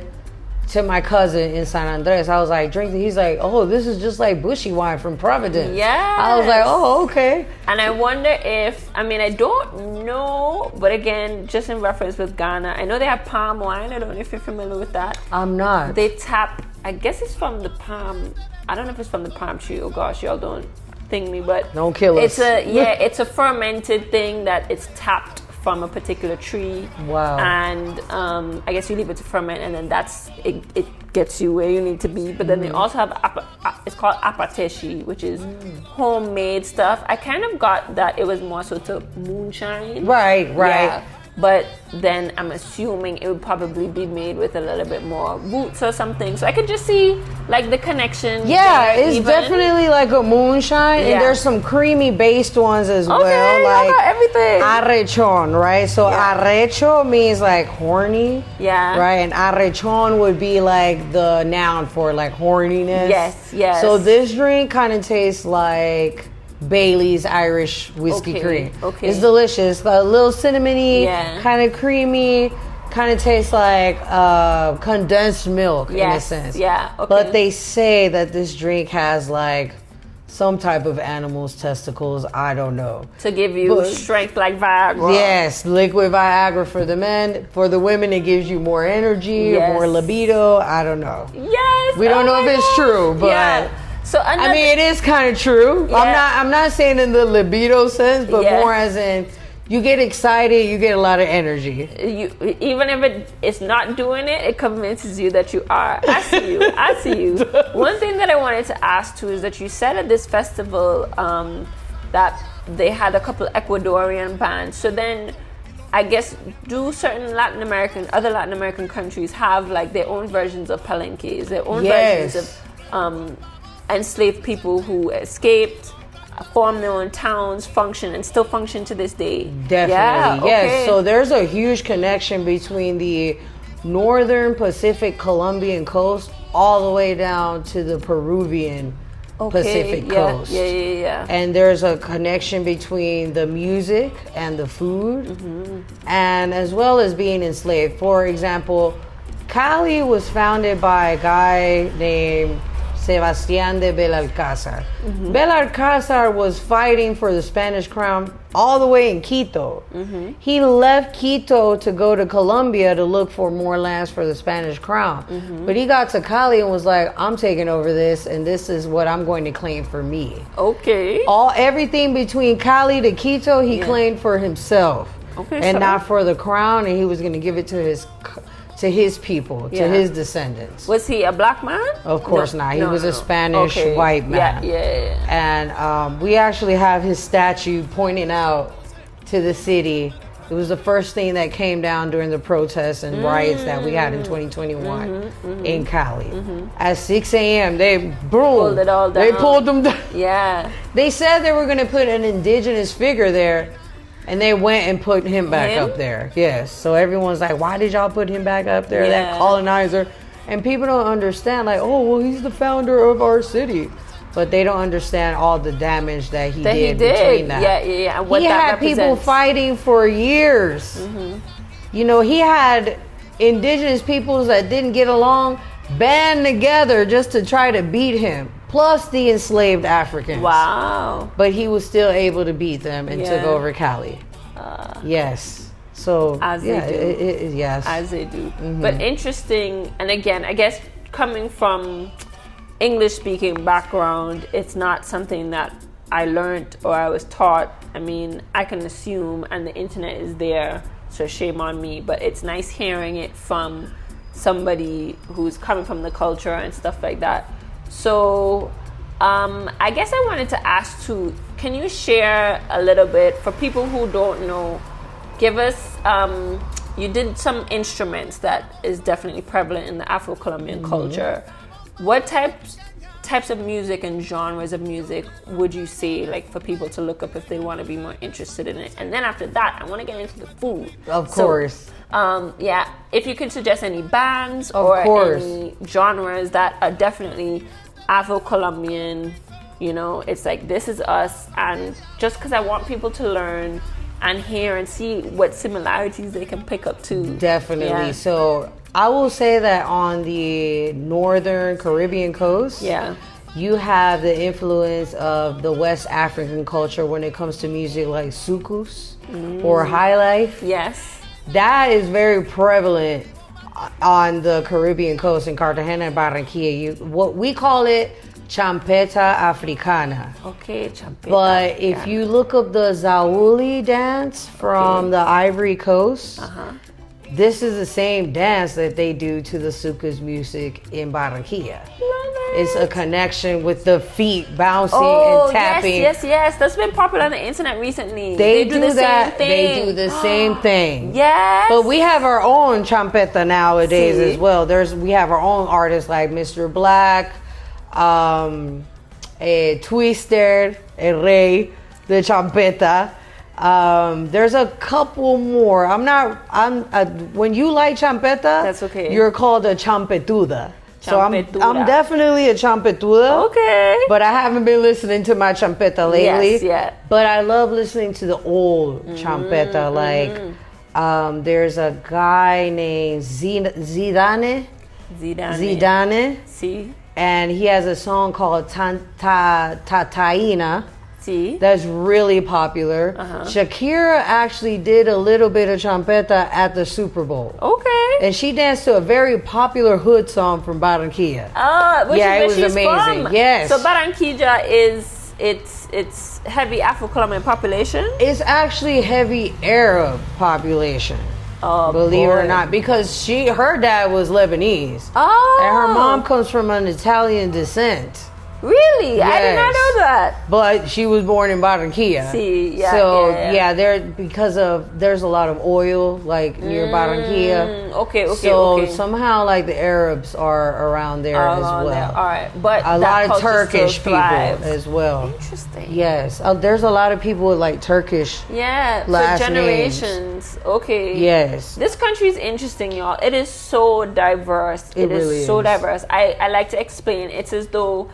to my cousin in San Andres. I was like, drink it. He's like, oh, this is just like bushy wine from Providence. Yeah. I was like, oh, okay. And I wonder if, I don't know, but again, just in reference with Ghana, I know they have palm wine. I don't know if you're familiar with that. I'm not. They tap, I guess it's from the palm, I don't know if it's from the palm tree. Oh gosh, y'all don't thing me, but don't kill us. It's a fermented thing that it's tapped from a particular tree. Wow. And I guess you leave it to ferment, and then it gets you where you need to be. But then they also have it's called apateshi, which is homemade stuff. I kind of got that it was more so to moonshine. Right. Yeah. But then I'm assuming it would probably be made with a little bit more roots or something. So I could just see like the connection. Yeah, it's definitely like a moonshine. And there's some creamy based ones as well. Like everything. Arrechon, right? So arrecho means like horny. Yeah. Right? And arrechon would be like the noun for like horniness. Yes. So this drink kind of tastes like Bailey's Irish whiskey Okay, cream. okay. It's delicious. A little cinnamony, Yeah. kind of creamy, kind of tastes like condensed milk in a Yes, sense. yeah, okay. But they say that this drink has like some type of animal's testicles. I don't know. To give you But- strength like Viagra. Yes, liquid Viagra for the men. For the women, it gives you more energy, Yes. more libido. I don't know. Yes. We don't oh know my if it's gosh. true, but Yeah. So I mean, it is kind of true. Yeah. I'm not saying in the libido sense, but Yeah. more as in you get excited, you get a lot of energy. even if it's not doing it, it convinces you that you are. I see you. I see you. One thing that I wanted to ask too is that you said at this festival that they had a couple Ecuadorian bands. So then, I guess, do certain other Latin American countries have like their own versions of palenques, their own Yes. versions of enslaved people who escaped, formed their own towns, function, and still function to this day? Definitely, Yeah, yes. okay. So there's a huge connection between the northern Pacific Colombian coast all the way down to the Peruvian Pacific yeah, coast. Yeah. And there's a connection between the music and the food, and as well as being enslaved. For example, Cali was founded by a guy named Sebastián de Belalcázar. Belalcázar was fighting for the Spanish crown all the way in Quito. He left Quito to go to Colombia to look for more lands for the Spanish crown. But he got to Cali and was like, I'm taking over this, and this is what I'm going to claim for me. Okay. Everything between Cali to Quito, he claimed for himself, Okay, and so- not for the crown. And he was going to give it to his people, to Yeah. his descendants. Was he a black man? Of course not. He was a Spanish Okay. white man. Yeah. And we actually have his statue pointing out to the city. It was the first thing that came down during the protests and riots that we had in 2021 in Cali. At 6 a.m., they Pulled it all They down. pulled them down. Yeah. They said they were going to put an indigenous figure there, and they went and put him back Him? up there. Yes. So everyone's like, why did y'all put him back up there? Yeah. That colonizer. And people don't understand, like, oh, well, he's the founder of our city. But they don't understand all the damage that he did between that. Yeah. And what He that had people represents. fighting for years. You know, he had indigenous peoples that didn't get along band together just to try to beat him, plus the enslaved Africans. Wow. But he was still able to beat them and took Yeah. over Cali. Yes. So, As they yeah, do. yes. As they do. But interesting, and again, I guess coming from English speaking background, it's not something that I learned or I was taught. I mean, I can assume, and the internet is there, so shame on me, but it's nice hearing it from somebody who's coming from the culture and stuff like that. So I guess I wanted to ask too, can you share a little bit for people who don't know, give us, you did some instruments that is definitely prevalent in the Afro Colombian culture. What types of music and genres of music would you say, like, for people to look up if they want to be more interested in it? And then after that, I want to get into the food. Of course. Yeah, if you could suggest any bands Of or course. any genres that are definitely Afro Colombian, you know, it's like, this is us. And just because I want people to learn and hear and see what similarities they can pick up too. Definitely. Yeah. So I will say that on the northern Caribbean coast, Yeah. you have the influence of the West African culture when it comes to music, like soukous or high life. Yes. That is very prevalent on the Caribbean coast in Cartagena and Barranquilla. What we call it champeta africana. Okay, champeta. But if you look up the Zauli dance from the Ivory Coast, this is the same dance that they do to the soukous music in Barranquilla. It's a connection with the feet bouncing and tapping. Yes. That's been popular on the internet recently. They do the that. Same thing. They do the same thing. Yes. But we have our own champeta nowadays See? as well. We have our own artists like Mr. Black, Twister, Rey, the champeta. There's a couple more. When you like champeta, That's okay. You're called a champetuda. So I'm definitely a champetuda. Okay. But I haven't been listening to my champeta lately. Yes, yeah. But I love listening to the old champeta. Like, there's a guy named Zidane. See? And he has a song called Tataina. See? That's really popular. Shakira actually did a little bit of champeta at the Super Bowl. Okay. And she danced to a very popular hood song from Barranquilla. It was amazing. From. Yes. So Barranquilla it's heavy Afro Colombian population. It's actually heavy Arab population. Believe it or not, because her dad was Lebanese. And her mom comes from an Italian descent. Really? Yes. I did not know that. But she was born in Barranquilla. See, yeah. So there's a lot of oil like near Barranquilla. Okay. So somehow like the Arabs are around there as well. All right, but a lot of Turkish people as well. Interesting. Yes, there's a lot of people with like Turkish. Yeah, last for generations. Names. Okay. Yes. This country is interesting, y'all. It is so diverse. It really is so diverse. I like to explain. It's as though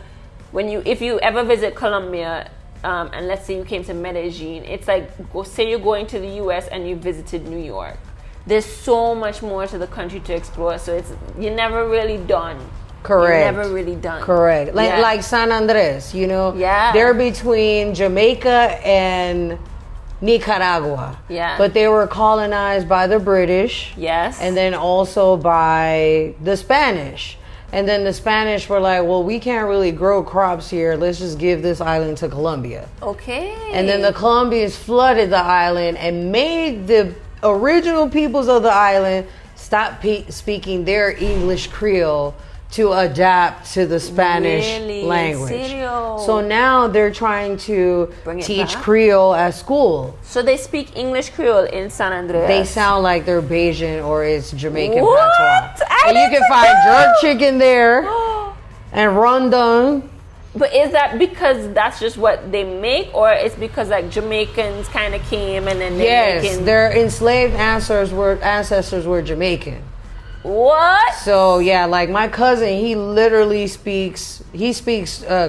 if you ever visit Colombia, and let's say you came to Medellin, it's like say you're going to the U.S. and you visited New York. There's so much more to the country to explore, so you're never really done. Correct. You're never really done. Correct. Like San Andres, Yeah. They're between Jamaica and Nicaragua. Yeah. But they were colonized by the British. Yes. And then also by the Spanish. And then the Spanish were like, well, we can't really grow crops here. Let's just give this island to Colombia. Okay. And then the Colombians flooded the island and made the original peoples of the island stop speaking their English Creole to adapt to the Spanish language. ¿En serio? So now they're trying to teach Creole at school. So they speak English Creole in San Andreas. They sound like they're Bajan or it's Jamaican What? patois. And you can find jerk chicken there and rondon. But is that because that's just what they make, or it's because like Jamaicans kind of came and then their enslaved ancestors were Jamaican. What? So yeah, like my cousin, he literally speaks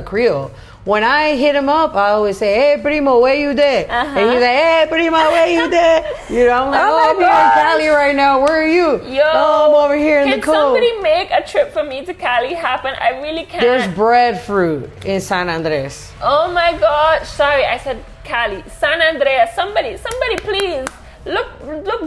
Creole. When I hit him up, I always say, "Hey, primo, where you there?" And he's like, "Hey, primo, where you there?" I'm like, I'm here in Cali right now. Where are you? Yo, I'm over here in the cold. Can somebody make a trip for me to Cali happen? I really can't. There's breadfruit in San Andres. Oh my God! Sorry, I said Cali. San Andreas. Somebody, please. Look,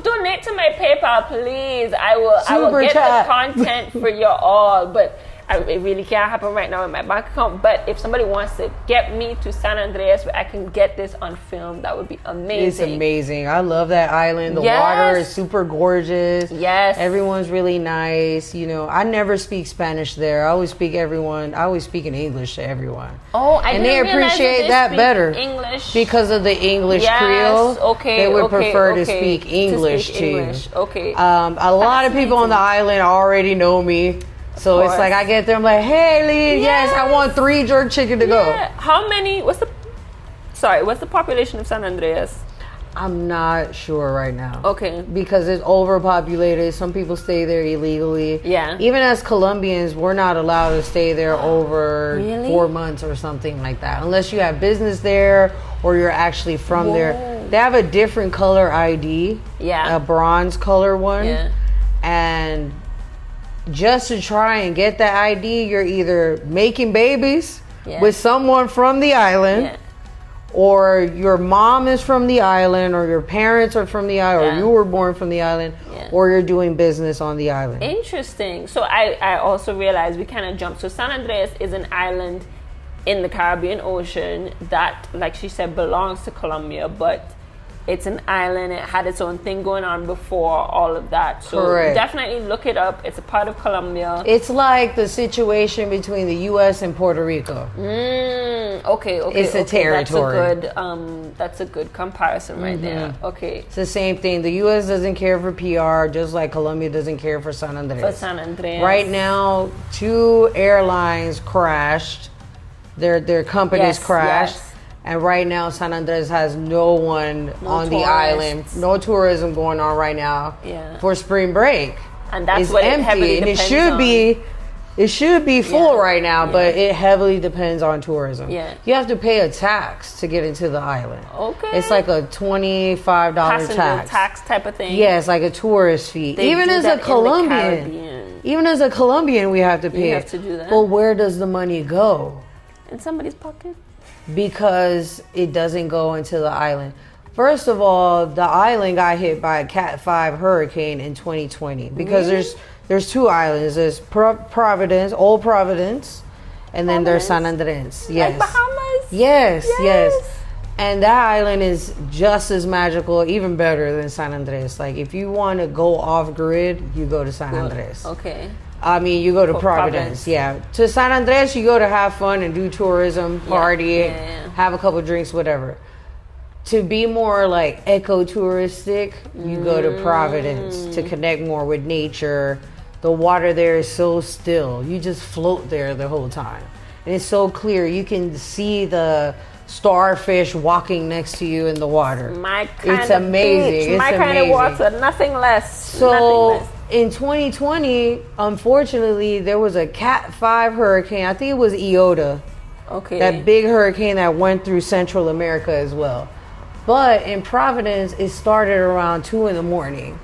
donate to my PayPal, please. I will get the content for you all, but it really can't happen right now in my bank account. But if somebody wants to get me to San Andreas where I can get this on film, that would be amazing. It's amazing. I love that island. The water is super gorgeous. Yes. Everyone's really nice. I never speak Spanish there. I always speak in English to everyone. Oh, and they appreciate that better. English. Because of the English Creole. Okay. They would prefer to speak English to you. Okay. A lot of people on the island already know me. So it's like I get them like, hey, Lee, yes, I want 3 jerk chicken to go. How many? What's the population of San Andreas? I'm not sure right now. Okay. Because it's overpopulated. Some people stay there illegally. Yeah. Even as Colombians, we're not allowed to stay there over 4 months or something like that. Unless you have business there or you're actually from there. They have a different color ID. Yeah. A bronze color one. Yeah. And just to try and get that ID, you're either making babies with someone from the island, or your mom is from the island, or your parents are from the island, or you were born from the island, or you're doing business on the island. Interesting. So I also realized we kind of jumped. So San Andreas is an island in the Caribbean Ocean that, like she said, belongs to Colombia, but it's an island. It had its own thing going on before all of that. So definitely look it up. It's a part of Colombia. It's like the situation between the U.S. and Puerto Rico. Okay. It's a territory. That's a good comparison right there. Okay. It's the same thing. The U.S. doesn't care for PR, just like Colombia doesn't care for San Andreas. Right now, 2 airlines crashed. Their companies crashed. Yes. And right now, San Andres has no one on the island. No tourism going on right now for spring break. And that's it's what empty. it heavily and it depends should on. be It should be full right now, Yeah. but it heavily depends on tourism. Yeah. You have to pay a tax to get into the island. Okay. It's like a $25 Passenger tax. type of thing. Yeah, it's like a tourist fee. They Even do as that a in the Colombian. Caribbean. Even as a Colombian, we have to pay You it. have to do that. But where does the money go? In somebody's pocket. Because it doesn't go into the island. First of all, the island got hit by a Cat 5 hurricane in 2020 because there's two islands. There's Providence, Old Providence, and then there's San Andres. Yes. Like Bahamas? Yes. And that island is just as magical, even better than San Andres. Like if you want to go off grid, you go to San Andres. Okay. I mean, you go to Providence. Yeah. To San Andres, you go to have fun and do tourism, party, have a couple drinks, whatever. To be more like eco-touristic, you go to Providence to connect more with nature. The water there is so still. You just float there the whole time. And it's so clear. You can see the starfish walking next to you in the water. It's amazing. It's my kind of water, nothing less. So in 2020, unfortunately, there was a Cat 5 hurricane. I think it was Iota. Okay. That big hurricane that went through Central America as well. But in Providence, it started around 2 in the morning.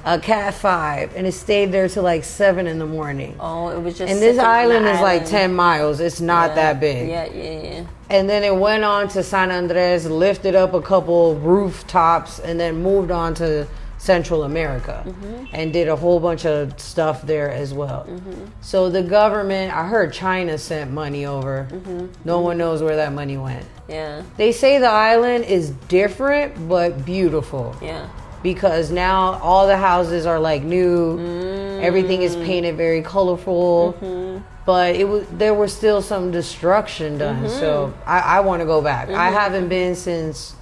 A Cat 5, and it stayed there till like 7 in the morning. Oh, it was just. And this island is like 10 miles. It's not that big. Yeah. And then it went on to San Andres, lifted up a couple rooftops, and then moved on to Central America and did a whole bunch of stuff there as well. So the government, I heard China sent money over. No one knows where that money went. Yeah. They say the island is different but beautiful. Yeah. Because now all the houses are like new. Everything is painted very colorful. But there was still some destruction done. So I want to go back. I haven't been since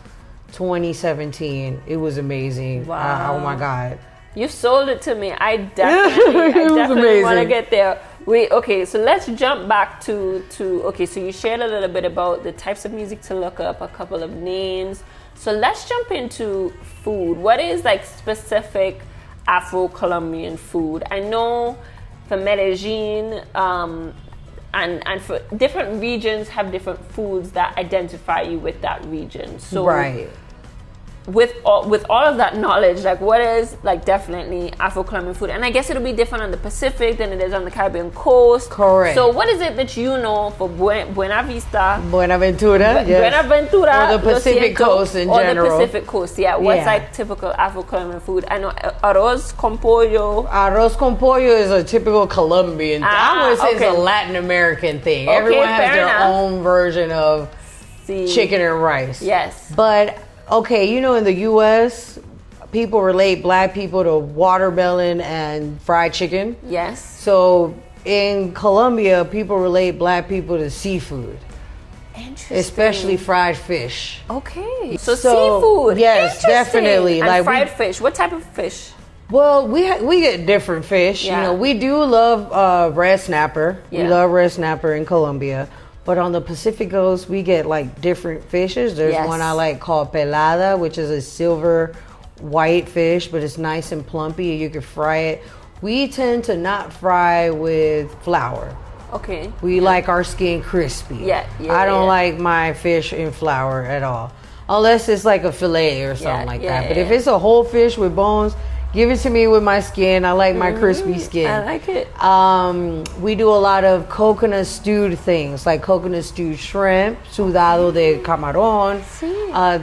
2017. It was amazing. Wow. Oh my God. You sold it to me. I definitely want to get there. Okay, so let's jump back to okay, so you shared a little bit about the types of music to look up, a couple of names. So let's jump into food. What is like specific Afro Colombian food? I know for Medellin, and for different regions have different foods that identify you with that region. So right. With all of that knowledge, like what is like definitely Afro-Colombian food? And I guess it'll be different on the Pacific than it is on the Caribbean coast. Correct. So what is it that you know for Buena Vista? Buenaventura, yes. Buenaventura. Or the Pacific coast in or general. Or the Pacific coast, yeah. What's like typical Afro-Colombian food? I know arroz con pollo. Arroz con pollo is a typical Colombian thing. I would say it's a Latin American thing. Okay, Everyone has fair their enough. own version of chicken and rice. Yes. But okay, you know, in the U.S., people relate black people to watermelon and fried chicken. Yes. So in Colombia, people relate black people to seafood. Interesting. Especially fried fish. Okay. So seafood. Yes, definitely. And like fried fish. What type of fish? Well, we get different fish. Yeah. You know, we do love red snapper. Yeah. We love red snapper in Colombia. But on the Pacific coast, we get like different fishes. There's one I like called pelada, which is a silver white fish, but it's nice and plumpy. You can fry it. We tend to not fry with flour. Okay. We like our skin crispy. I don't like my fish in flour at all. Unless it's like a fillet or something like that. But if it's a whole fish with bones, give it to me with my skin. I like my crispy skin. I like it. We do a lot of coconut stewed things, like coconut stewed shrimp, sudado de camarón.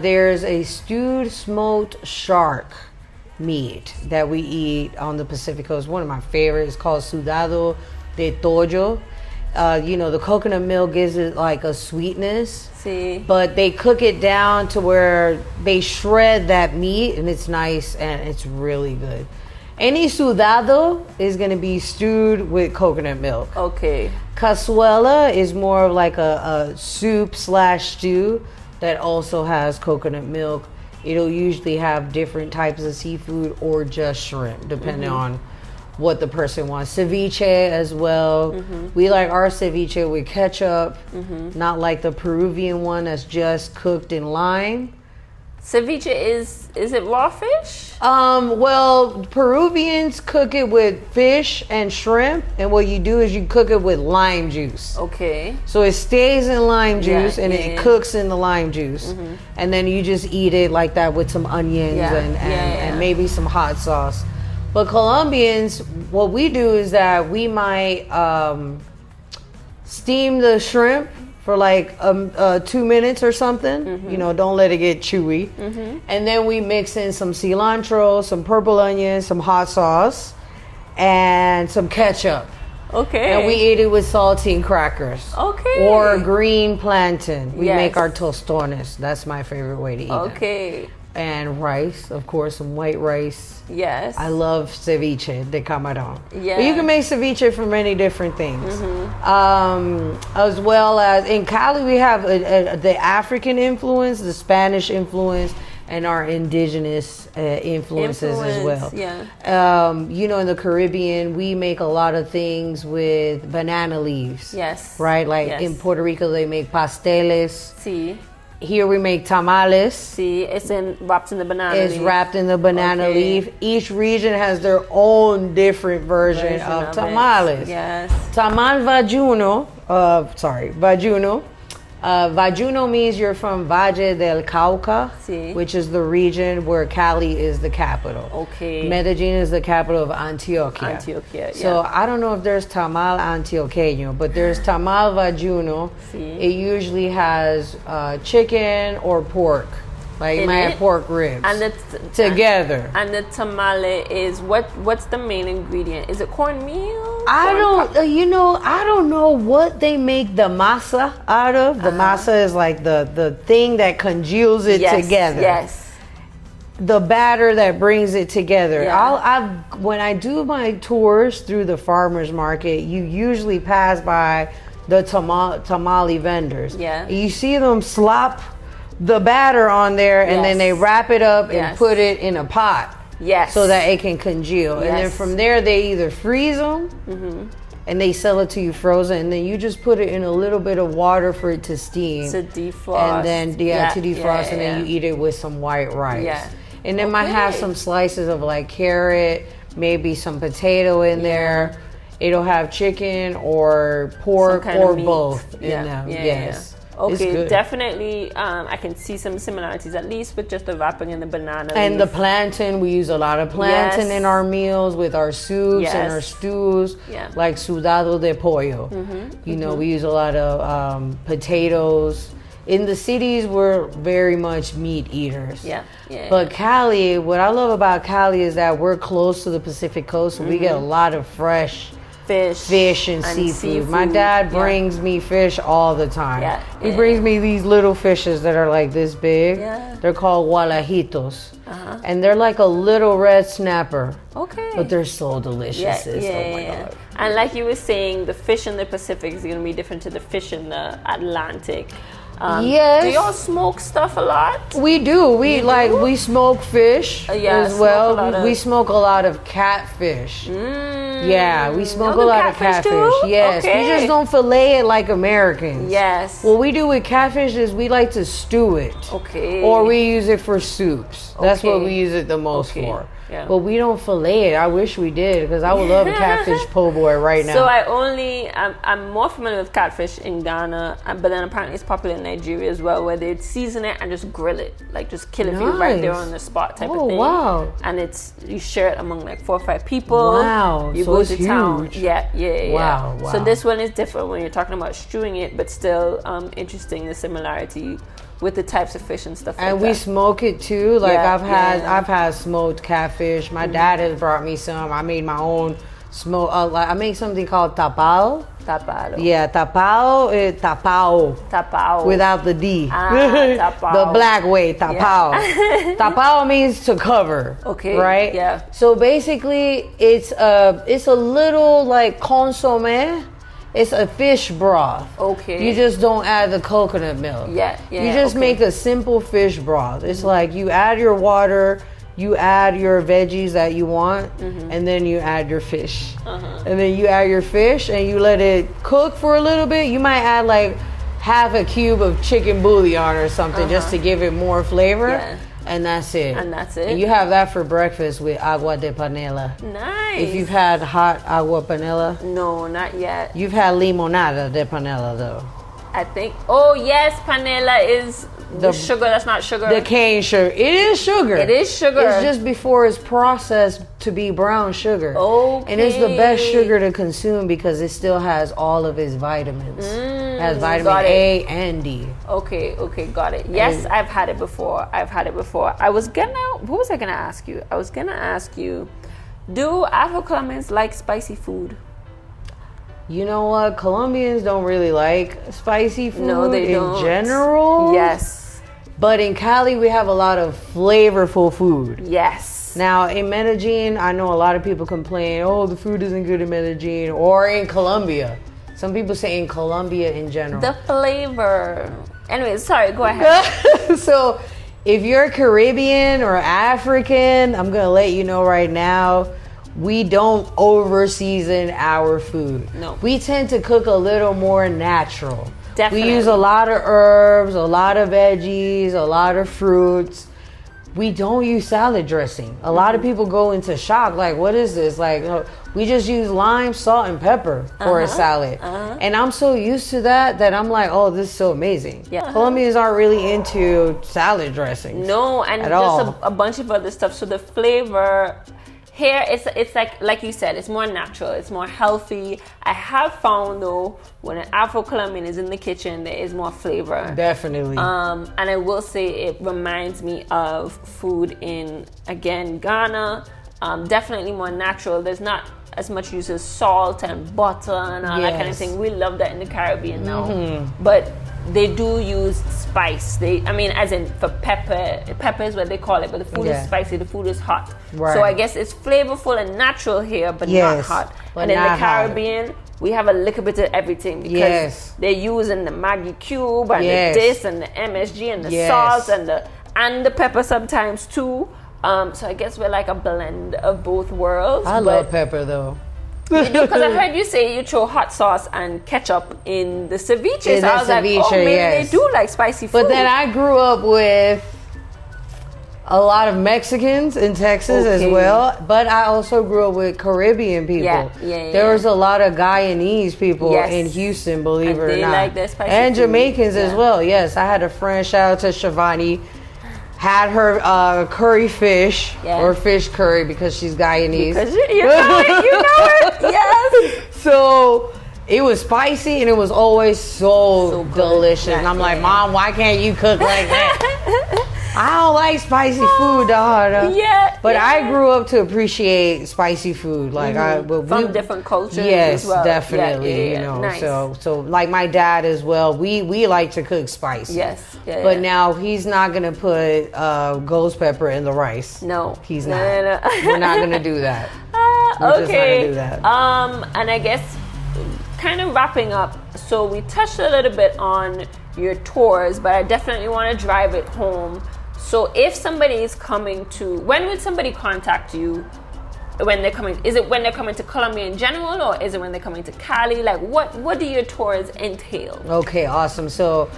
There's a stewed smoked shark meat that we eat on the Pacific coast. One of my favorites is called sudado de toyo. You know, the coconut milk gives it like a sweetness. But they cook it down to where they shred that meat, and it's nice and it's really good. Any sudado is going to be stewed with coconut milk. Okay. Cazuela is more of like a soup / stew that also has coconut milk. It'll usually have different types of seafood or just shrimp, depending on what the person wants. Ceviche as well. We like our ceviche with ketchup, not like the Peruvian one that's just cooked in lime. Ceviche is it raw fish? Well, Peruvians cook it with fish and shrimp, and what you do is you cook it with lime juice. Okay. So it stays in lime juice, and yeah. it cooks in the lime juice, and then you just eat it like that with some onions and maybe some hot sauce. But Colombians, what we do is that we might steam the shrimp for like 2 minutes or something. You know, don't let it get chewy. And then we mix in some cilantro, some purple onions, some hot sauce, and some ketchup. Okay. And we eat it with saltine crackers. Okay. Or green plantain. We Yes. make our tostones. That's my favorite way to eat it. Okay. And rice, of course, some white rice. Yes. I love ceviche de camarón. Yeah. But you can make ceviche from many different things. As well as in Cali, we have the African influence, the Spanish influence, and our indigenous influences as well. Yeah. You know, in the Caribbean, we make a lot of things with banana leaves. Yes. Right? Like Yes. in Puerto Rico, they make pasteles. See. Here we make tamales. See, it's wrapped in the banana It's leaf. wrapped in the banana Okay. leaf. Each region has their own different version of it. tamales. Yes. Tamal vajuno, vajuno. Vajuno means you're from Valle del Cauca, Sí. which is the region where Cali is the capital. Okay. Medellin is the capital of Antioquia. Antioquia, So I don't know if there's tamal antioqueño, but there's tamal vajuno. Sí. It usually has chicken or pork. Like you In might have it? pork ribs And the together. And the tamale is what's the main ingredient? Is it cornmeal? I don't know what they make the masa out of. The masa is like the thing that congeals it together. Yes. The batter that brings it together. Yeah. When I do my tours through the farmers market, you usually pass by the tamale vendors. Yeah. You see them slop the batter on there, and then they wrap it up and put it in a pot. Yes. So that it can congeal. And then Yes. from there, they either freeze them and they sell it to you frozen. And then you just put it in a little bit of water for it to steam. To defrost. And then, to defrost. And then you eat it with some white rice. Yeah. And it might have some slices of like carrot, maybe some potato in there. It'll have chicken or pork Some kind or of meat. both in Yeah. them. Yeah, Yes. It's Okay, good. definitely. I can see some similarities, at least with just the wrapping in the banana And leaf. the plantain, we use a lot of plantain Yes. in our meals with our soups and our Yes. stews, Yeah. like sudado de pollo. You know, we use a lot of potatoes. In the cities, we're very much meat eaters. Yeah. But Cali, what I love about Cali is that we're close to the Pacific coast, so we get a lot of fresh fish and seafood. My dad brings me fish all the time. Yeah. He brings me these little fishes that are like this big. Yeah. They're called gualajitos. And they're like a little red snapper. Okay. But they're so delicious. Oh my God. And like you were saying, the fish in the Pacific is going to be different to the fish in the Atlantic. Yes. Do y'all smoke stuff a lot? We do. We smoke fish as well. We smoke a lot of catfish. Yeah, we smoke a lot of catfish. Too? Yes. Okay. We just don't fillet it like Americans. Yes. What we do with catfish is we like to stew it. Okay. Or we use it for soups. That's what Okay. we use it the most Okay. for. Yeah. But we don't fillet it. I wish we did, because I would love a catfish po' boy right now. So I'm more familiar with catfish in Ghana, but then apparently it's popular in Nigeria as well, where they season it and just grill it, like just kill it for you right there Nice. on the spot type of Oh, thing. wow. And you share it among like 4 or 5 people. Wow, You so go it's to town. huge. Yeah. Wow. So this one is different when you're talking about stewing it, but still interesting, the similarity with the types of fish and stuff like that. And we smoke it too. Like Yeah, I've had smoked catfish. My dad has brought me some. I made my own smoke. I make something called tapao. Tapado. Yeah, tapao is tapao Tapao. without the D. tapao. The black way, tapao. Tapao means to cover. Okay, Right? yeah. So basically, it's a little like consommé. It's a fish broth. Okay. You just don't add the coconut milk. Yeah, You just okay. make a simple fish broth. It's like you add your water, you add your veggies that you want, and then you add your fish. And then you add your fish and you let it cook for a little bit. You might add like half a cube of chicken bouillon or something just to give it more flavor. Yeah. And that's it. And that's it. And you have that for breakfast with agua de panela. Nice. If you've had hot agua panela. No, not yet. You've had limonada de panela, though. I think. Oh, yes, panela is the sugar that's not sugar. The cane sugar. It is sugar. It is sugar. It's just before it's processed to be brown sugar. Okay. And it's the best sugar to consume because it still has all of its vitamins. It has vitamin A and D. Okay, got it. Yes, I've had it before. What was I gonna ask you? I was gonna ask you, do Afro Colombians like spicy food? You know what? Colombians don't really like spicy food in general. Yes. But in Cali, we have a lot of flavorful food. Yes. Now, in Medellin, I know a lot of people complain, oh, the food isn't good in Medellin, or in Colombia. Some people say in Colombia in general. The flavor. Anyway, sorry, go ahead. So, if you're Caribbean or African, I'm going to let you know right now, we don't over season our food. No. We tend to cook a little more natural. Definitely. We use a lot of herbs, a lot of veggies, a lot of fruits. We don't use salad dressing. A lot of people go into shock, like, what is this? Like, we just use lime, salt, and pepper for a salad. And I'm so used to that I'm like, oh, this is so amazing. Yeah. Colombians aren't really into salad dressings. No, and just a bunch of other stuff. So the flavor here, it's like you said, it's more natural, it's more healthy. I have found though, when an Afro Colombian is in the kitchen, there is more flavor. Definitely. And I will say it reminds me of food in, again, Ghana. Definitely more natural. There's not as much use of salt and butter and all that kind of thing. We love that in the Caribbean now. But they do use spice. As in for pepper is what they call it, but the food is spicy, the food is hot. Right. So I guess it's flavorful and natural here, but not hot. But and in the Caribbean, we have a little bit of everything because they're using the Maggi cube and the this and the MSG and the salt and the pepper sometimes too. So I guess we're like a blend of both worlds. I love pepper though. You do, because I heard you say you throw hot sauce and ketchup in the ceviche. So I was like, oh, maybe they do like spicy food. But then I grew up with a lot of Mexicans in Texas as well. But I also grew up with Caribbean people. There was a lot of Guyanese people in Houston, believe it or not. Like their spicy and food. Jamaicans as well. Yes, I had a friend, shout out to Shivani, had her curry fish or fish curry because she's Guyanese. Because you know it, yes. So it was spicy and it was always so delicious. And I'm like, Mom, why can't you cook like that? I don't like spicy food, dog. But I grew up to appreciate spicy food, like from different cultures. Yes, as well. definitely. You know, nice. so like my dad as well. We like to cook spicy. Yes, but now he's not gonna put ghost pepper in the rice. No, he's not. We're not gonna do that. We're just not gonna do that. And I guess kind of wrapping up. So we touched a little bit on your tours, but I definitely want to drive it home. So if somebody is coming to, when would somebody contact you when they're coming? Is it when they're coming to Colombia in general, or is it when they're coming to Cali? Like what do your tours entail? Okay, awesome. So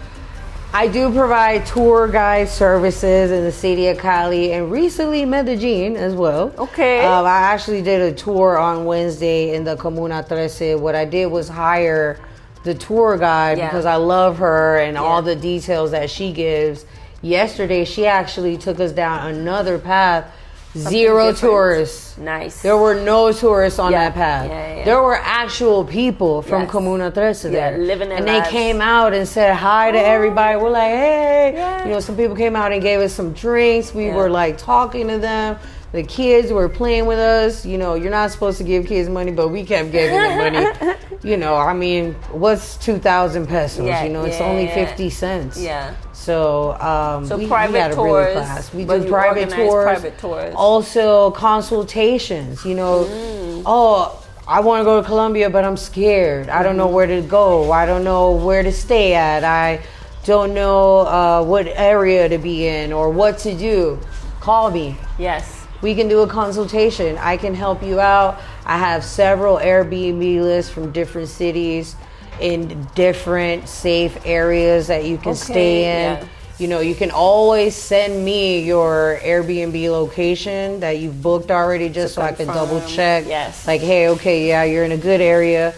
I do provide tour guide services in the city of Cali and recently Medellin as well. Okay. I actually did a tour on Wednesday in the Comuna 13. What I did was hire the tour guide because I love her and all the details that she gives. Yesterday, she actually took us down another path. Zero tourists. Nice. There were no tourists on that path. There were actual people from Comuna 13 there. Living their and lives. They came out and said hi to everybody. We're like, hey. You know, some people came out and gave us some drinks. We were like talking to them. The kids were playing with us. You know, you're not supposed to give kids money, but we kept giving them money. You know, I mean, what's 2,000 pesos? You know, it's only 50 cents. So, we had a really class. We do private tours. Also, consultations. You know, I want to go to Colombia, but I'm scared. I don't know where to go. I don't know where to stay at. I don't know what area to be in or what to do. Call me. Yes. We can do a consultation. I can help you out. I have several Airbnb lists from different cities in different safe areas that you can stay in. You know, you can always send me your Airbnb location that you've booked already, just so I can double check. Yes. Like, hey, okay, yeah, you're in a good area.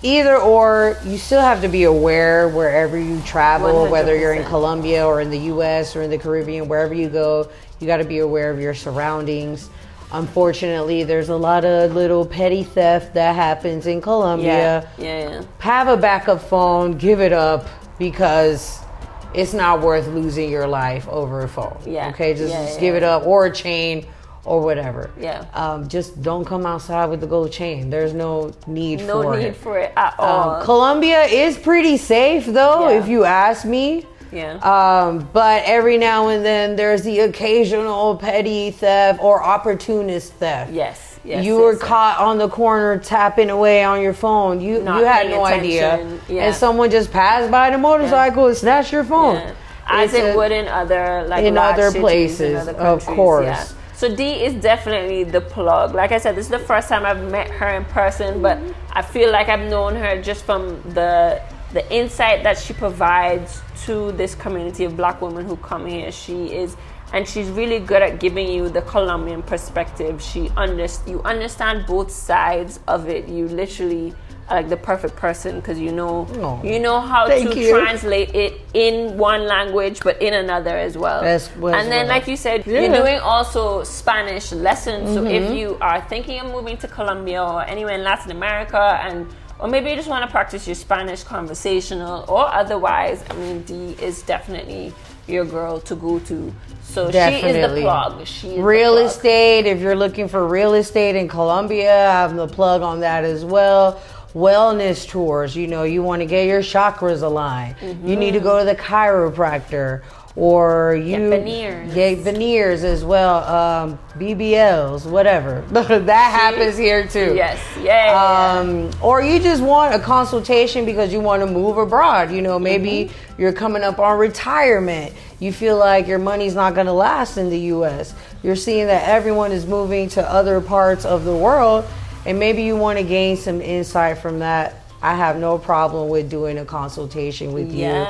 Either or, you still have to be aware wherever you travel, 100%. whether you're in Colombia or in the US or in the Caribbean, wherever you go, you got to be aware of your surroundings. Unfortunately, there's a lot of little petty theft that happens in Colombia. Yeah. Have a backup phone, give it up, because it's not worth losing your life over a phone. Yeah. Okay, just give it up, or a chain, or whatever. Yeah. Just don't come outside with the gold chain. There's no need for it. No need for it at all. Colombia is pretty safe, though, if you ask me. Yeah. But every now and then there's the occasional petty theft or opportunist theft. Yes. You were caught on the corner tapping away on your phone. You had no idea. And someone just passed by the motorcycle and snatched your phone. Yeah. As it would in other other places, in other of course. Yeah. So D is definitely the plug. Like I said, this is the first time I've met her in person, but I feel like I've known her just from the insight that she provides to this community of Black women who come here. She's really good at giving you the Colombian perspective. You understand both sides of it. You literally are like the perfect person, because you know how to translate it in one language but in another as well. And then, like you said, you're doing also Spanish lessons. So if you are thinking of moving to Colombia or anywhere in Latin America, or maybe you just want to practice your Spanish conversational or otherwise, I mean, D is definitely your girl to go to. So definitely. She is the plug. Real estate, if you're looking for real estate in Colombia, I have the plug on that as well. Wellness tours, you want to get your chakras aligned. You need to go to the chiropractor, or get veneers as well, BBLs, whatever. That happens here too. Yes, yeah. Or you just want a consultation because you want to move abroad. Maybe you're coming up on retirement. You feel like your money's not going to last in the U.S. You're seeing that everyone is moving to other parts of the world, and maybe you want to gain some insight from that. I have no problem with doing a consultation with you.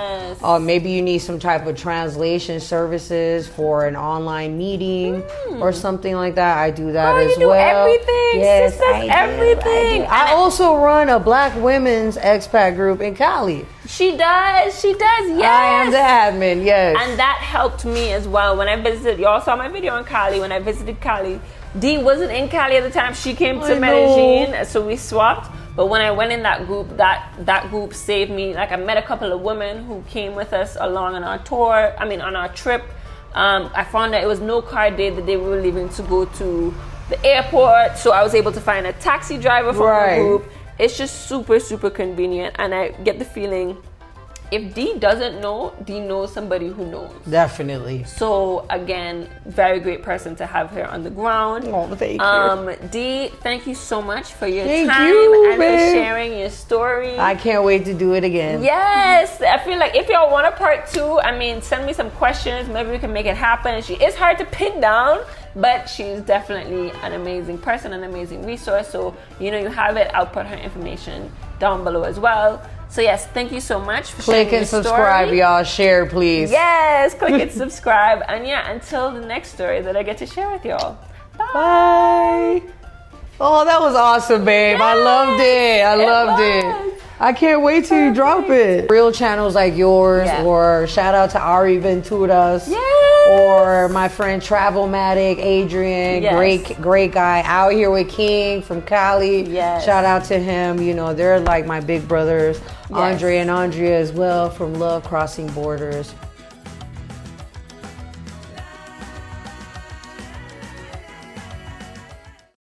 Maybe you need some type of translation services for an online meeting or something like that. I do that as well. Everything. Yes, I do everything. I also run a Black women's expat group in Cali. She does, yes. I am the admin, yes. And that helped me as well. When I visited, y'all saw my video on Cali. When I visited Cali, Dee wasn't in Cali at the time. She came to Medellin, so we swapped. But when I went in that group, that group saved me. Like, I met a couple of women who came with us along on our tour. on our trip. I found that it was no car day the day we were leaving to go to the airport. So I was able to find a taxi driver from the group. It's just super, super convenient. And I get the feeling, if Dee doesn't know, Dee knows somebody who knows. Definitely. So again, very great person to have here on the ground. Oh, thank you. Dee, thank you so much for your time and for sharing your story. I can't wait to do it again. Yes, I feel like if y'all want a part 2, send me some questions. Maybe we can make it happen. She is hard to pin down, but she's definitely an amazing person, an amazing resource. So, you have it. I'll put her information down below as well. So yes, thank you so much for sharing your story. Click and subscribe, y'all. Share, please. Yes, click and subscribe. And until the next story that I get to share with y'all. Bye. Oh, that was awesome, babe. Yes, I loved it. I loved it. I can't wait till you drop it. Real channels like yours, or shout out to Ari Venturas. Or my friend Travelmatic, Adrian, great guy out here with King from Cali. Shout out to him. They're like my big brothers. Andre and Andrea as well from Love Crossing Borders.